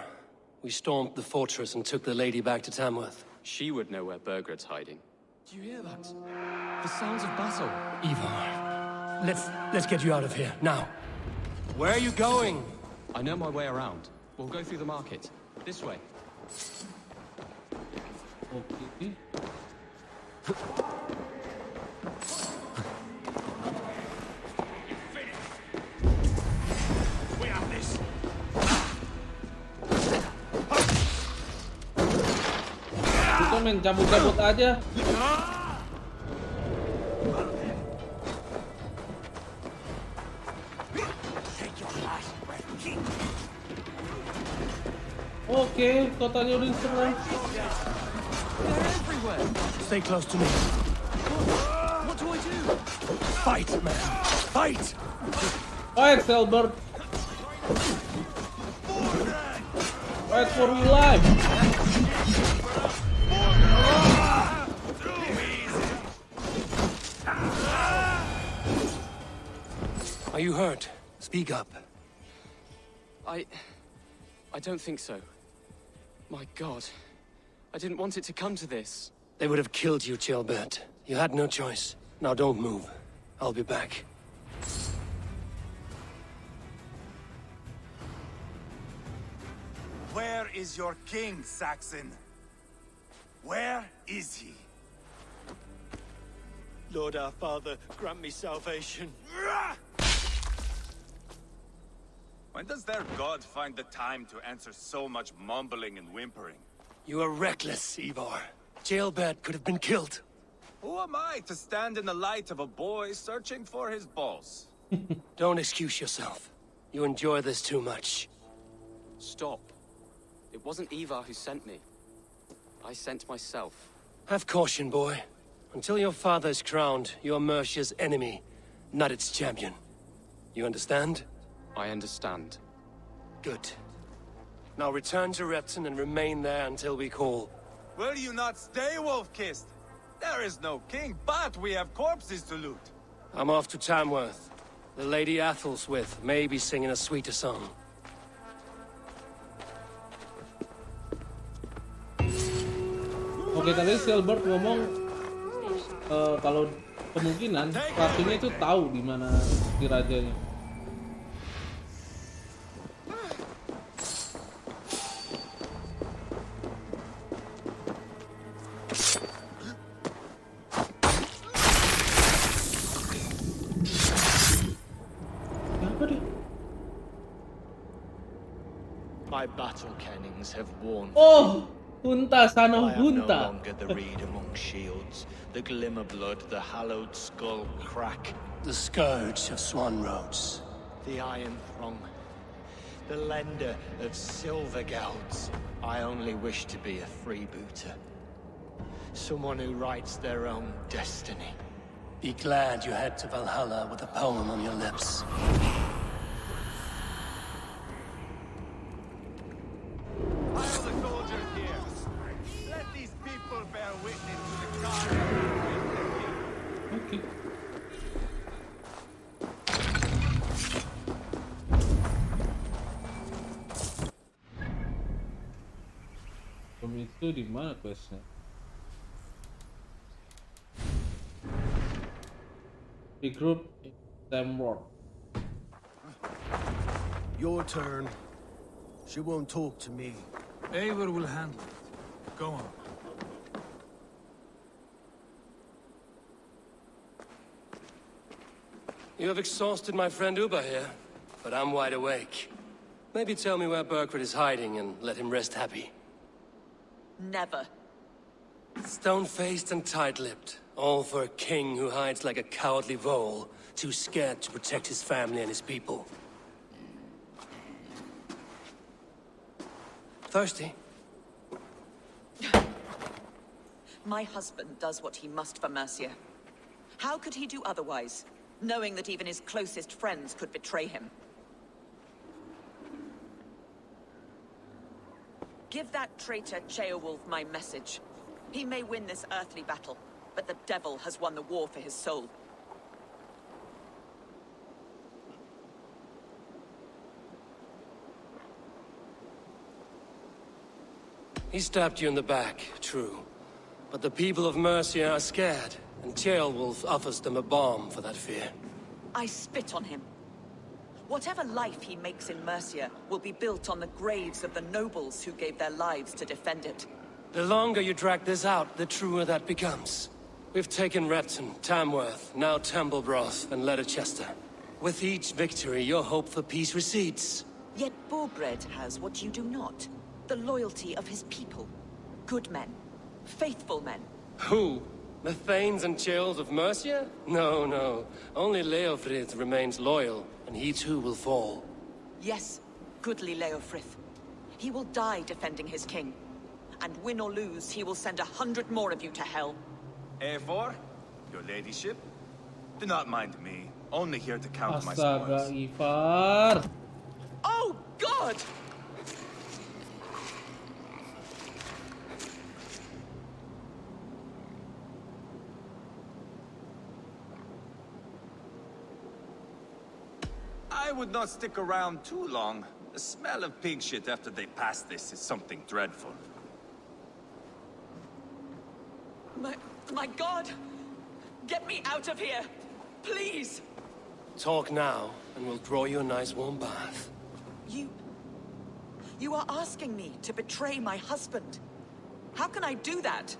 We stormed the fortress and took the lady back to Tamworth. She would know where Burgred's hiding. Do you hear that? The sounds of battle. Ivar, let's get you out of here, now. Where are you going? I know my way around. We'll go through the market. This way. Okay. We have this. Kita main cabut-cabut aja. Oke, kotanya udah diserang. Stay close to me. What do I do? Fight, man. Fight! Fight, Selbert. Fight for your life. Are you hurt? Speak up. I don't think so. My God. I didn't want it to come to this. They would have killed you, Gilbert. You had no choice. Now don't move. I'll be back. Where is your king, Saxon? Where is he? Lord our Father, grant me salvation. When does their god find the time to answer so much mumbling and whimpering? You are reckless, Ivar. Jailbird could have been killed. Who am I to stand in the light of a boy searching for his balls? Don't excuse yourself. You enjoy this too much. Stop. It wasn't Ivar who sent me. I sent myself. Have caution, boy. Until your father's crowned, you're Mercia's enemy, not its champion. You understand? I understand. Good. Now return to Repton and remain there until we call. Will you not stay, Wolf-Kissed? There is no king, but we have corpses to loot. I'm off to Tamworth. The Lady Athelwith may be singing a sweeter song. Oke, tadi Selbert ngomong kalau kemungkinan ratunya itu tahu di mana si rajanya. My battle kennings have worn. Oh, Hunta, son of I am no Hunta. longer the reed among shields, the glimmer blood, the hallowed skull crack, The scourge of Swan Roads. the iron throng, the lender of silver gelds. I only wish to be a freebooter. Someone who writes their own destiny. Be glad you head to Valhalla with a poem on your lips. I am the soldier here. Let these people bear witness to the God. Okay. Itu di mana questnya? Regroup Tamworth. Your turn. She won't talk to me. Eivor will handle it. Go on. You have exhausted my friend Uba here, but I'm wide awake. Maybe tell me where Burkred is hiding and let him rest happy. Never. Stone-faced and tight-lipped, all for a king who hides like a cowardly vole, too scared to protect his family and his people. Thirsty? My husband does what he must for Mercia. How could he do otherwise, knowing that even his closest friends could betray him? Give that traitor Ceolwulf my message. He may win this earthly battle, but the devil has won the war for his soul. He stabbed you in the back, true. But the people of Mercia are scared, and Ceolwulf offers them a balm for that fear. I spit on him. Whatever life he makes in Mercia will be built on the graves of the nobles who gave their lives to defend it. The longer you drag this out, the truer that becomes. We've taken Repton, Tamworth, now Templebroth, and Leicester. With each victory, your hope for peace recedes. Yet Borgred has what you do not. The loyalty of his people. Good men. Faithful men. Who? The Thanes and Chills of Mercia? No, no. Only Leofrith remains loyal, and he too will fall. Yes, goodly Leofrith. He will die defending his king. And win or lose, he will send 100 more of you to hell. Eivor, your ladyship? Do not mind me. Only here to count my Astaga, spoils. Ivar. Oh, God! I would not stick around too long. The smell of pig shit after they pass this is something dreadful. My God! Get me out of here! Please! Talk now, and we'll draw you a nice warm bath. You are asking me to betray my husband. How can I do that?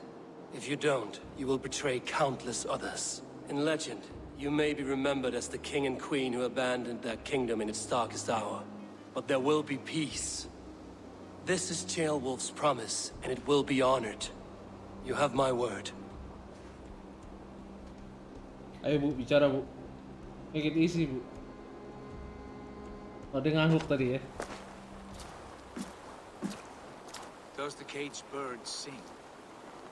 If you don't, you will betray countless others. In legend, you may be remembered as the king and queen who abandoned their kingdom in its darkest hour. But there will be peace. This is Ceolwulf's promise, and it will be honored. You have my word. Ayo Bu, bicara Bu. Make it easy Bu. Oh, dia ngangguk tadi ya. Does the caged bird sing?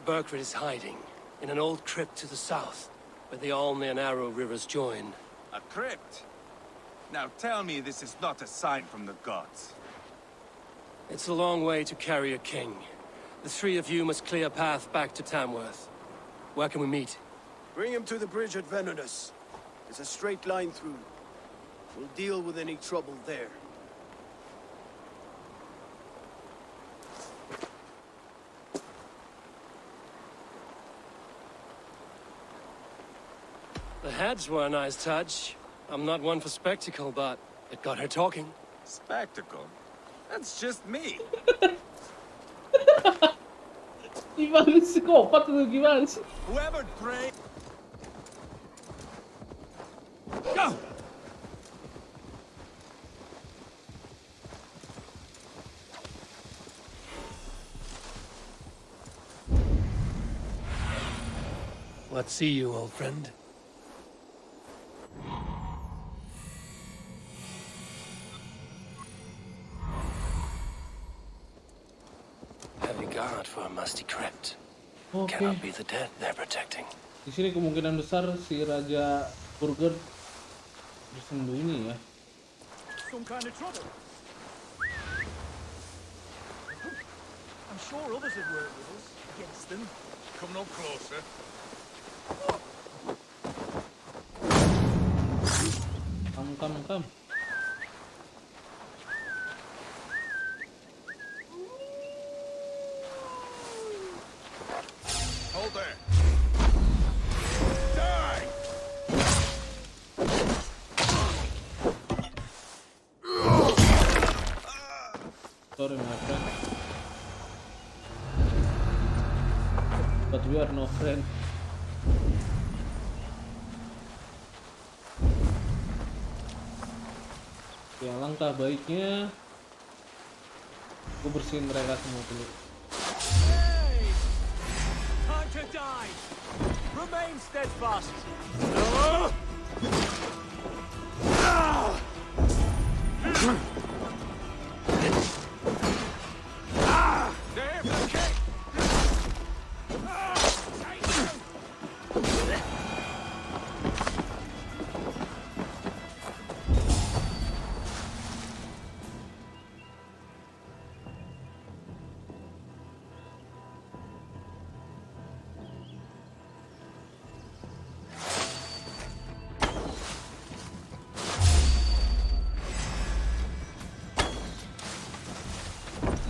Berkrit is hiding in an old crypt to the south, where the Alney and Arrow rivers join. A crypt? Now tell me this is not a sign from the gods. It's a long way to carry a king. The three of you must clear a path back to Tamworth. Where can we meet? Bring him to the bridge at Venonus. It's a straight line through. We'll deal with any trouble there. The heads were a nice touch. I'm not one for spectacle, but it got her talking. Spectacle? That's just me. Gimana sih psikopat itu gimana sih? Whoever prayed. Go! What see you, old friend? Heavy guard for a musty crypt. Oke. Cannot be the dead they're protecting. Di sini kemungkinan besar si Raja Burger bersembunyi ya. Some kind of trouble. I'm sure others have worked with us against them. Come no closer. Come. Hold there. Die! Sorry my friend. But we are no friend. Ya langkah baiknya gue bersihin mereka semua dulu. Hey! Time to die! Remain steadfast! They're for the king!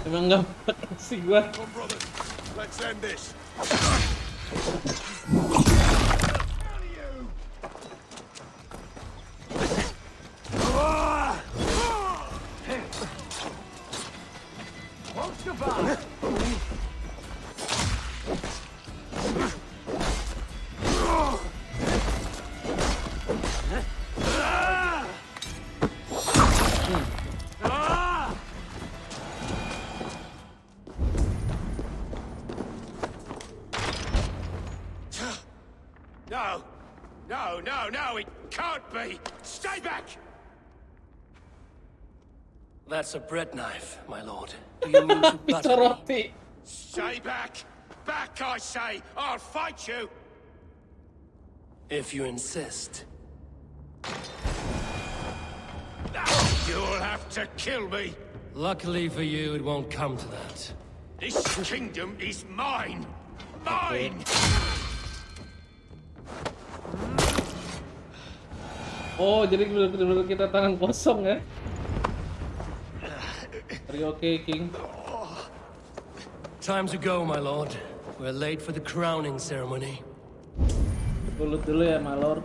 Emang gak sih gua. Come, brothers. Let's end this. No! No, no, no, it can't be! Stay back! That's a bread knife, my lord. Do you mean to butter me? Roti. Stay back! Back, I say! I'll fight you! If you insist. You'll have to kill me! Luckily for you, it won't come to that. This kingdom is mine! Mine! Oh, jadi bener-bener kita tangan kosong ya. Are you okay, King? Time to go, my lord. We're late for the crowning ceremony. Bulut dulu ya, my lord.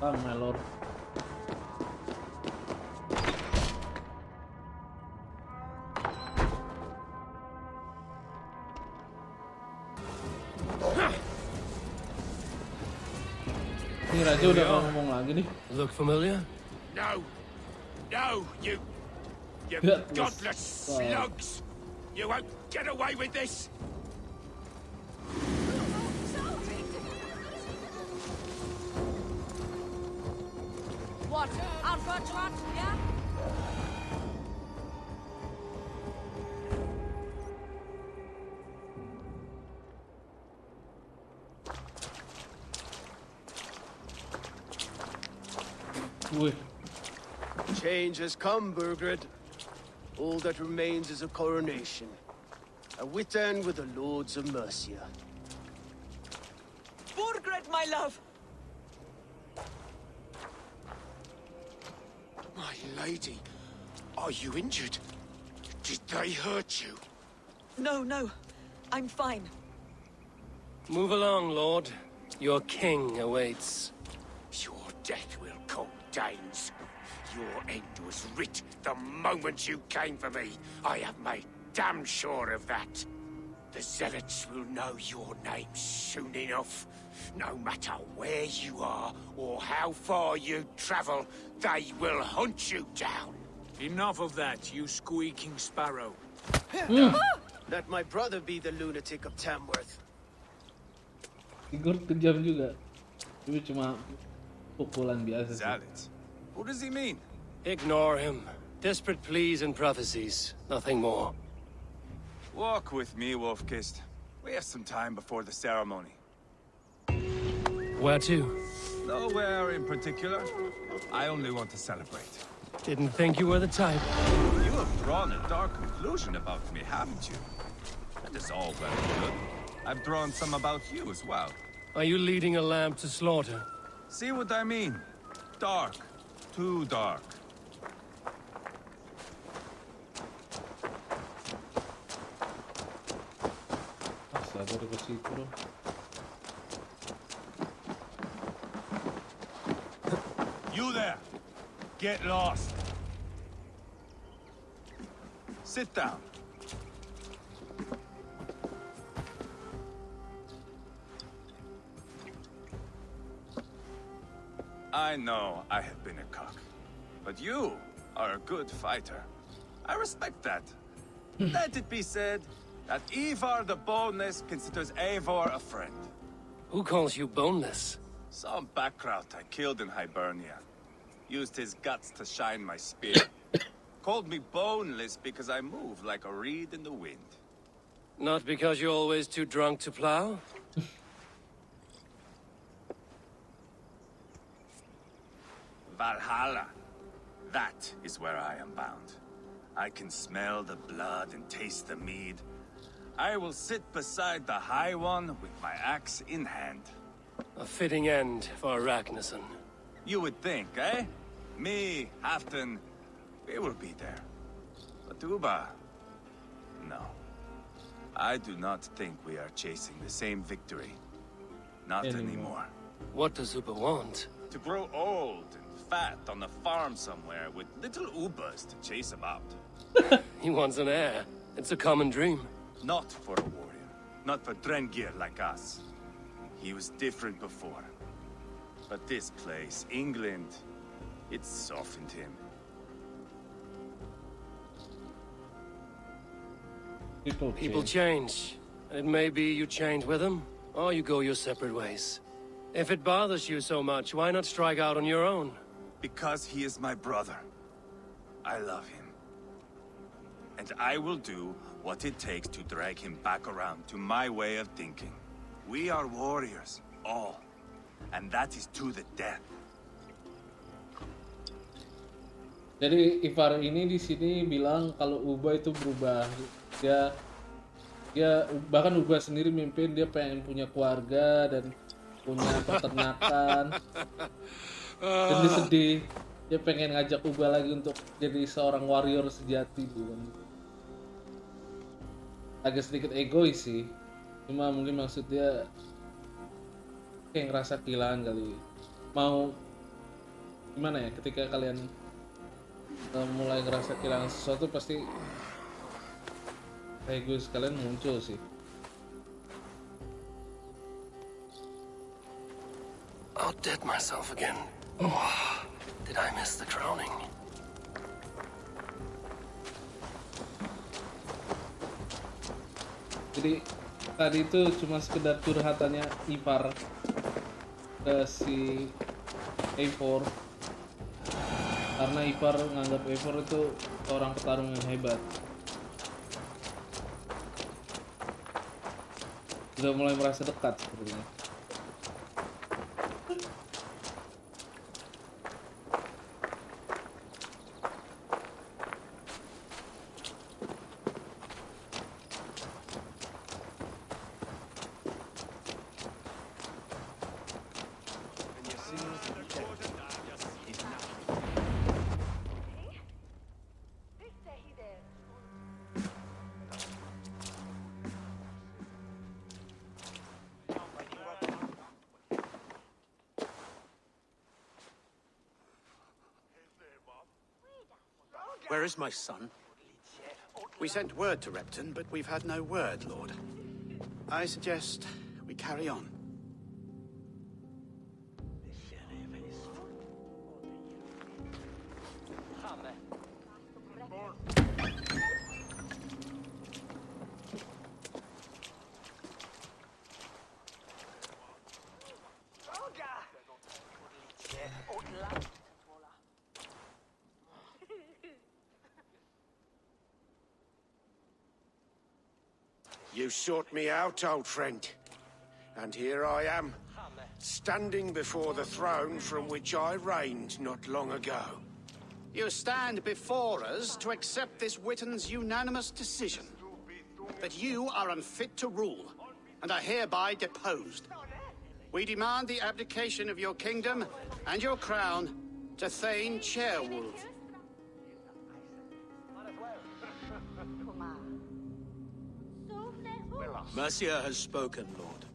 Bang, my lord. Ini Raja udah ngomong lagi nih. Look familiar? No! No, you godless slugs! You won't get away with this! What? Out for a trot, yeah? Wih. Change has come, Burgred. All that remains is a coronation. A witan with the Lords of Mercia. Burgred, my love! My lady, are you injured? Did they hurt you? No, no. I'm fine. Move along, lord. Your king awaits. Your death will come, Danes. Your end was writ the moment you came for me. I have made damn sure of that. The zealots will know your name soon enough. No matter where you are or how far you travel, they will hunt you down. Enough of that, you squeaking sparrow. Let my brother be the lunatic of Tamworth. Igor kejam juga. Itu cuma pukulan biasa sih. Zealots? What does he mean? Ignore him. Desperate pleas and prophecies. Nothing more. Walk with me, Wolfkist. We have some time before the ceremony. Where to? Nowhere in particular. I only want to celebrate. Didn't think you were the type. You have drawn a dark conclusion about me, haven't you? That is all well and good. I've drawn some about you as well. Are you leading a lamb to slaughter? See what I mean? Dark. Too dark. Astaga, ke situ loh. You there! Get lost! Sit down. I know I have been a cock, but you are a good fighter. I respect that. Let it be said that Ivar the Boneless considers Eivor a friend. Who calls you boneless? Some background I killed in Hibernia. Used his guts to shine my spear. Called me boneless because I move like a reed in the wind. Not because you're always too drunk to plow? Valhalla. That is where I am bound. I can smell the blood and taste the mead. I will sit beside the High One with my axe in hand. A fitting end for Ragnarsson. You would think, eh? Me, Halfdan, we will be there. But Uba... no. I do not think we are chasing the same victory. Not anymore. What does Uba want? To grow old and fat on a farm somewhere with little Ubas to chase about. He wants an heir. It's a common dream. Not for a warrior. Not for Drengir like us. He was different before. But this place, England, it softened him. People change. And it may be you change with them, or you go your separate ways. If it bothers you so much, why not strike out on your own? Because he is my brother. I love him. And I will do what it takes to drag him back around to my way of thinking. We are warriors, all. And that is to the death. Jadi Ivar ini di sini bilang kalau Uba itu berubah. Dia bahkan Uba sendiri mimpin dia pengen punya keluarga dan punya peternakan. Dan dia sedih. Dia pengen ngajak Uba lagi untuk jadi seorang warrior sejati gitu. Agak sedikit egois sih. Cuma mungkin maksud dia kayak ngerasa kehilangan kali. Mau gimana ya ketika kalian mulai ngerasa kehilangan sesuatu pasti egois kalian muncul sih. Outdid myself again. Oh, did I miss the crowning? Jadi tadi itu cuma sekedar curhatannya Ivar ke si Eivor karena Ivar nganggap Eivor itu orang petarung yang hebat. Sudah mulai merasa dekat sepertinya. Where is my son? We sent word to Repton, but we've had no word, Lord. I suggest we carry on. You sought me out, old friend. And here I am, standing before the throne from which I reigned not long ago. You stand before us to accept this Witten's unanimous decision. That you are unfit to rule, and are hereby deposed. We demand the abdication of your kingdom and your crown to Thane Chairwolf. Mercia has spoken, Lord.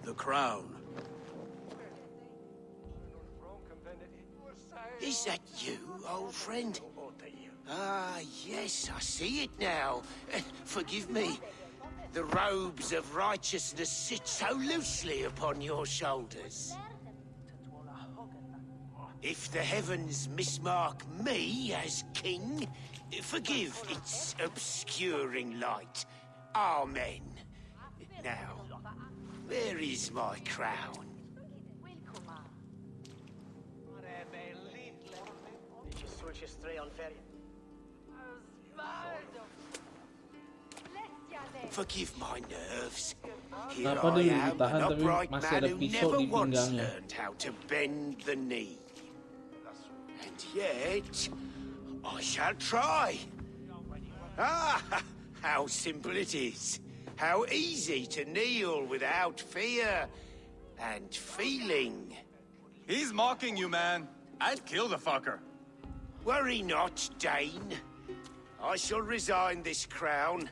The crown. Is that you, old friend? Ah, yes, I see it now. Forgive me. The robes of righteousness sit so loosely upon your shoulders. If the heavens mismark me as king, forgive its obscuring light. Amen. Now, where is my crown? Forgive my nerves. Here Kenapa I dia am, ditahan an tapi upright masih man ada who pisau never di once pinggangnya? learned how to bend the knee. And yet, I shall try. Ah, how simple it is. How easy to kneel without fear and feeling. He's mocking you, man. I'd kill the fucker. Worry not, Dane. I shall resign this crown,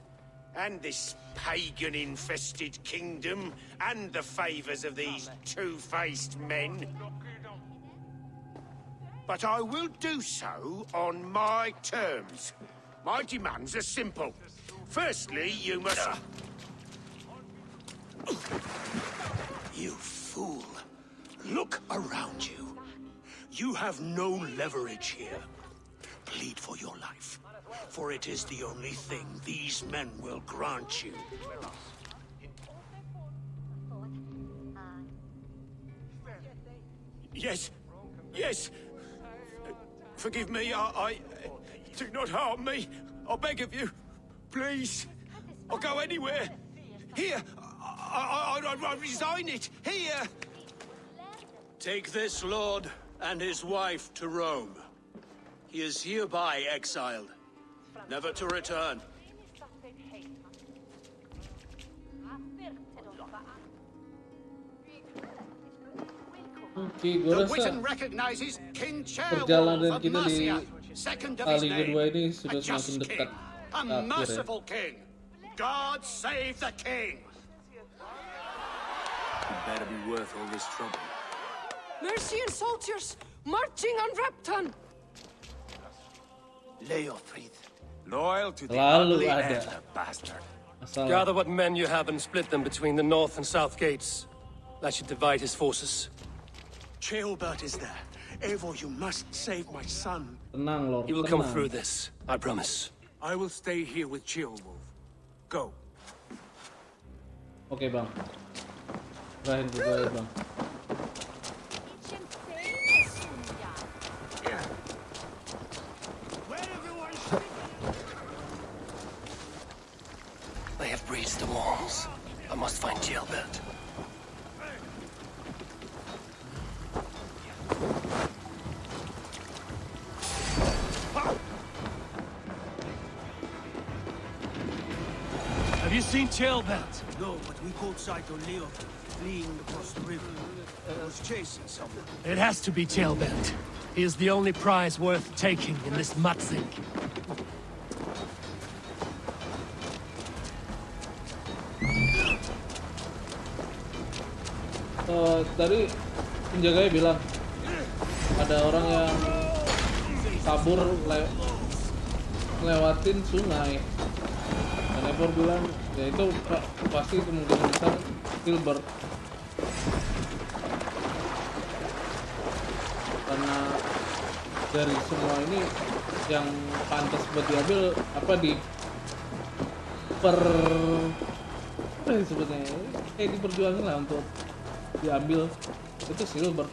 and this pagan-infested kingdom, and the favors of these two-faced men. But I will do so on my terms. My demands are simple. Firstly, you must... You fool. Look around you. You have no leverage here. Plead for your life, for it is the only thing these men will grant you. Yes, yes. Forgive me, I... Do not harm me. I beg of you. Please. I'll go anywhere. Here. I resign it. Here. Take this lord and his wife to Rome. He is hereby exiled, never to return. Oke, gue The rasa Witan recognizes King perjalanan Chairwolf of kita di Mercia, second of his kali kedua name. ini A sudah semakin just dekat king, ke a akhir ya. merciful king. God save the king. Better be worth all this trouble. Mercian soldiers marching on Repton. Leofrid. Loyal to the Lalu ugly ada and the bastard. masalah. Gather what men you have and split them between the north and south gates. That should divide his forces. Ceolbert is there. Eivor, you must save my son. Tenang, Lord. He will come tenang. through this, I promise. I will stay here with Ceolwolf. Go. Oke, Bang. Serahin ke gue, Bang. They have breached the walls. I must find Ceolbert. Have you seen Ceolbert? No, but we caught sight of Leo fleeing across the river. He was chasing someone. It has to be Ceolbert. He is the only prize worth taking in this mudsink. Tadi penjaganya bilang ada orang yang kabur lewatin sungai. Dan Eivor bilang ya itu pasti kemungkinan besar Gilbert. Karena dari semua ini yang pantas buat diambil apa apa ya sebetulnya kayak diperjuangin lah untuk diambil itu Silver.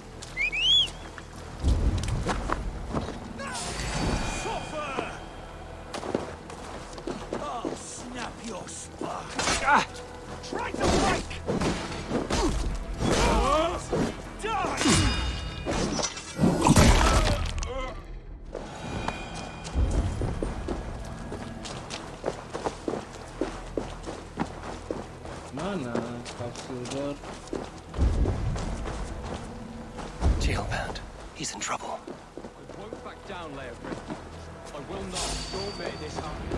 I'll snap your spine. Try to break. Die. Mana kau Silver? Ceolbert, he's in trouble. I won't back down, Leofrid. I will not. Don't make this happen.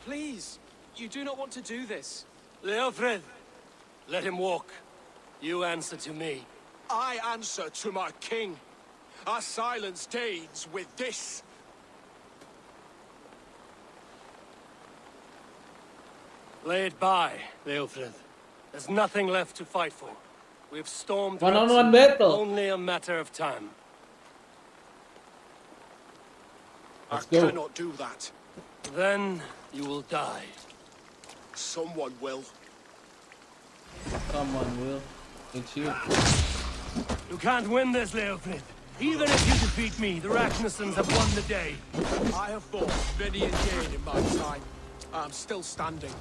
Please, you do not want to do this. Leofrid, let him walk. You answer to me. I answer to my king. Our silence deeds with this. Lay it by, Leofrid. There's nothing left to fight for. We've stormed One-on-one Repton. battle. Only a matter of time. Let's I go. cannot do that. Then you will die. Someone will. Someone will. It's you. You can't win this, Leofrid. Even if you defeat me, the Ragnarsons have won the day. I have fought many a Dane in my time. I'm still standing.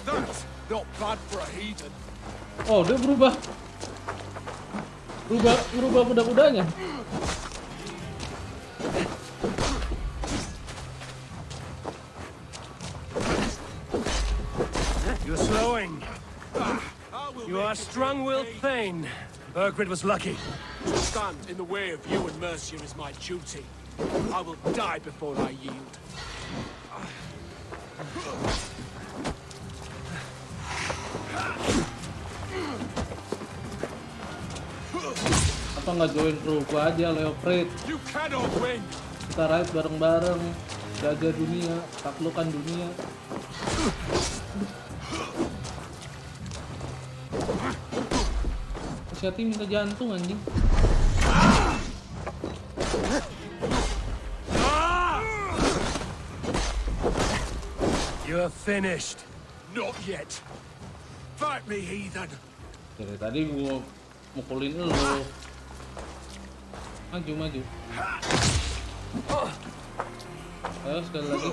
That's not bad for a heathen. Oh, dia berubah kuda-kudanya. You're slowing. You are strong-willed Thane. Burgred was lucky. To stand in the way of you and Mercia is my duty. I will die before I yield. Apa nggak join kruku aja, Leofrid? You cannot win. Kita raid bareng-bareng, jaga dunia, taklukan dunia. Si hati minta jantung anjing. You're finished. Not yet. Fight me, heathen. Dari tadi gua mukulin lu. Maju. Ayo sekali lagi.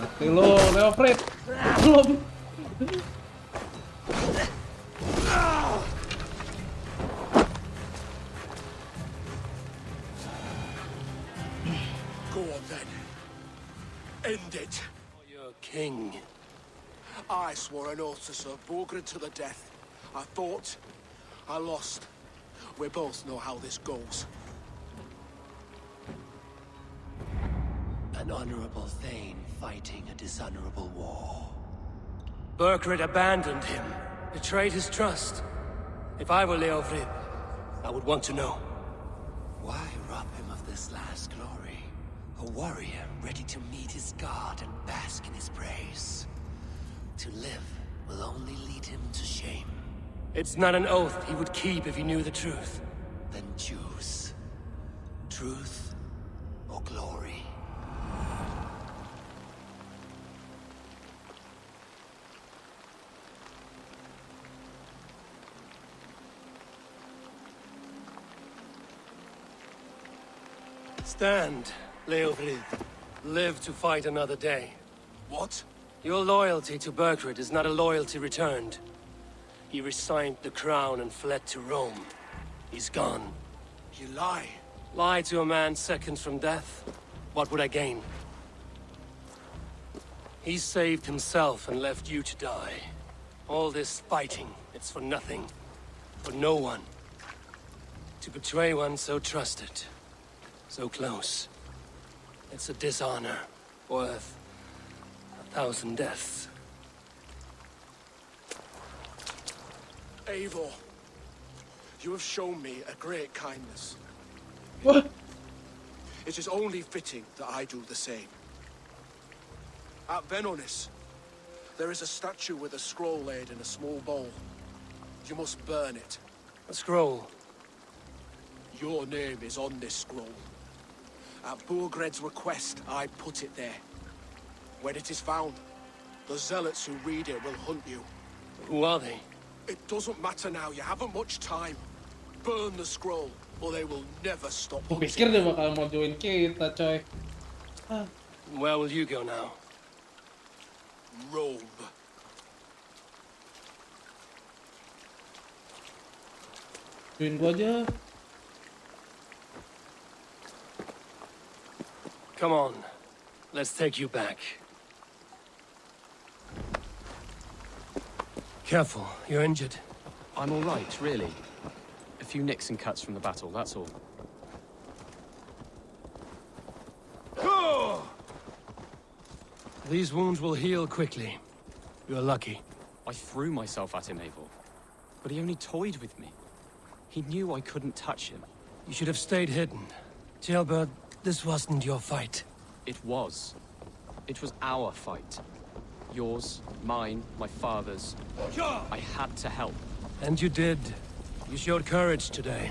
Mati lo, Leofrid. Belum. Go on then. End it. You're king. I swore an oath to serve Borgred to the death. I fought. I lost. We both know how this goes. An honorable Thane fighting a dishonorable war. Burgred abandoned him, betrayed his trust. If I were Leofrid, I would want to know. Why rob him of this last glory? A warrior ready to meet his god and bask in his praise. To live will only lead him to shame. It's not an oath he would keep if he knew the truth. Then choose. Truth or glory. Stand, Leofrid. Live to fight another day. What? Your loyalty to Burgred is not a loyalty returned. He resigned the crown and fled to Rome. He's gone. You lie. Lie to a man seconds from death? What would I gain? He saved himself and left you to die. All this fighting, it's for nothing. For no one. To betray one so trusted. So close. It's a dishonor worth 1,000 deaths. Eivor, you have shown me a great kindness. What? It is only fitting that I do the same. At Venonis, there is a statue with a scroll laid in a small bowl. You must burn it. A scroll? Your name is on this scroll. At Burgred's request, I put it there. When it is found, the zealots who read it will hunt you. Who are they? It doesn't matter now, you haven't much time. Burn the scroll, or they will never stop Gue hunting. pikir dia bakal mau join kita, coy. Where will you go now? Rome. Join gua aja. Come on. Let's take you back. Careful, you're injured. I'm all right, really. A few nicks and cuts from the battle, that's all. These wounds will heal quickly. You're lucky. I threw myself at him, Eivor. But he only toyed with me. He knew I couldn't touch him. You should have stayed hidden. Jailbird, this wasn't your fight. It was. It was our fight. Yours, mine, my father's. I had to help. And you did. You showed courage today.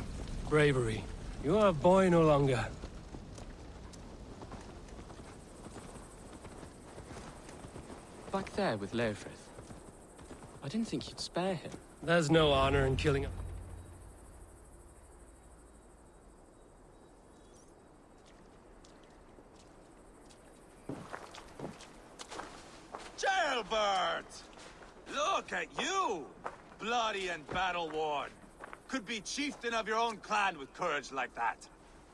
Bravery. You are a boy no longer. Back there with Leofrith. I didn't think you'd spare him. There's no honor in killing a... Jailbird! Look at you! Bloody and battle-worn. Could be chieftain of your own clan with courage like that.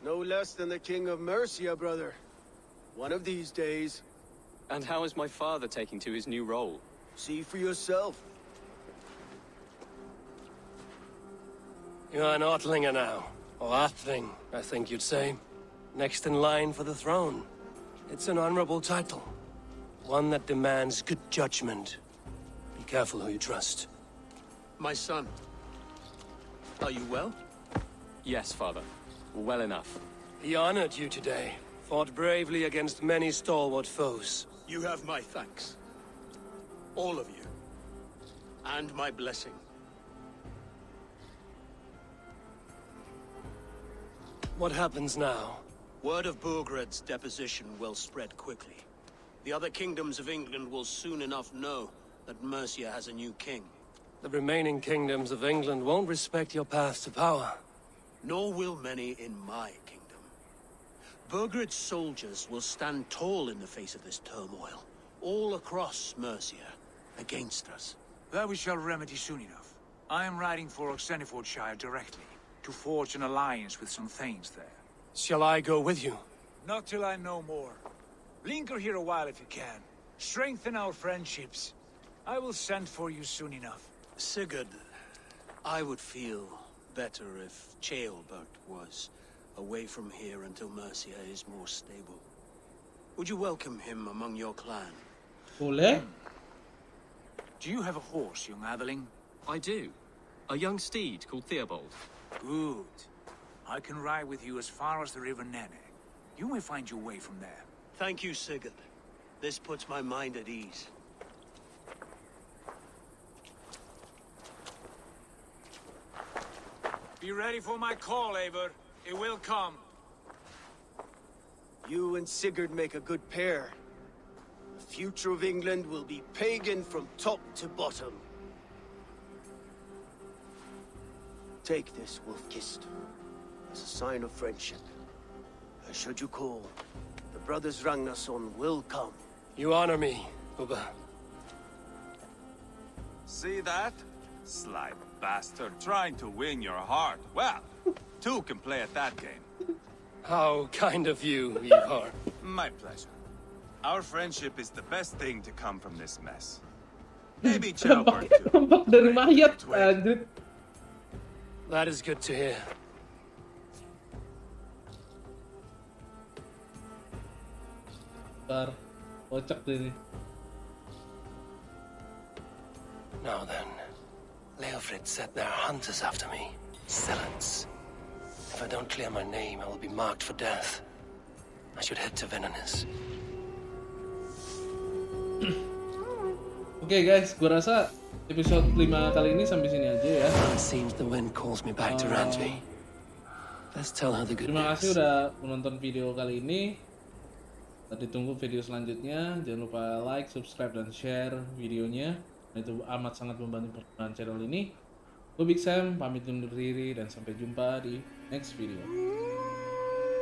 No less than the King of Mercia, brother. One of these days. And how is my father taking to his new role? See for yourself. You're an Ortlinger now. Or Athling, I think you'd say. Next in line for the throne. It's an honorable title. One that demands good judgment. Be careful who you trust. My son. Are you well? Yes, father. Well enough. He honored you today. Fought bravely against many stalwart foes. You have my thanks. All of you. And my blessing. What happens now? Word of Burgred's deposition will spread quickly. The other kingdoms of England will soon enough know that Mercia has a new king. The remaining kingdoms of England won't respect your path to power. Nor will many in my kingdom. Burgred's soldiers will stand tall in the face of this turmoil, all across Mercia, against us. That we shall remedy soon enough. I am riding for Oxenfordshire directly, to forge an alliance with some thanes there. Shall I go with you? Not till I know more. Linger here a while if you can. Strengthen our friendships. I will send for you soon enough. Sigurd, I would feel better if Ceolbert was away from here until Mercia is more stable. Would you welcome him among your clan? Boleh? Do you have a horse, young Atheling? I do. A young steed called Theobald. Good. I can ride with you as far as the River Nene. You may find your way from there. Thank you, Sigurd. This puts my mind at ease. Be ready for my call, Eivor. It will come. You and Sigurd make a good pair. The future of England will be pagan from top to bottom. Take this, Wolf-Kissed, as a sign of friendship. And should you call, the brothers Ragnarsson will come. You honor me, Ubba. See that? Sly bastard, trying to win your heart. Well, two can play at that game. How kind of you, Ivar. My pleasure. Our friendship is the best thing to come from this mess. Maybe Ceolbert too. Tampak dari mayat, anjir. That is good to hear. Bentar, kocak deh nih. Now then, Leofrid said there are hunters after me. Zealots. If I don't clear my name, I will be marked for death. I should head to Venonis. Oke guys, gua rasa episode 5 kali ini sampai sini aja ya. It seems the wind calls me back to Ransby. Let's tell her the good Terima news. kasih udah menonton video kali ini. Ditunggu video selanjutnya. Jangan lupa like, subscribe, dan share videonya. Itu amat sangat membantu perkembangan channel ini. Gue Big Sam, pamit undur diri dan sampai jumpa di next video.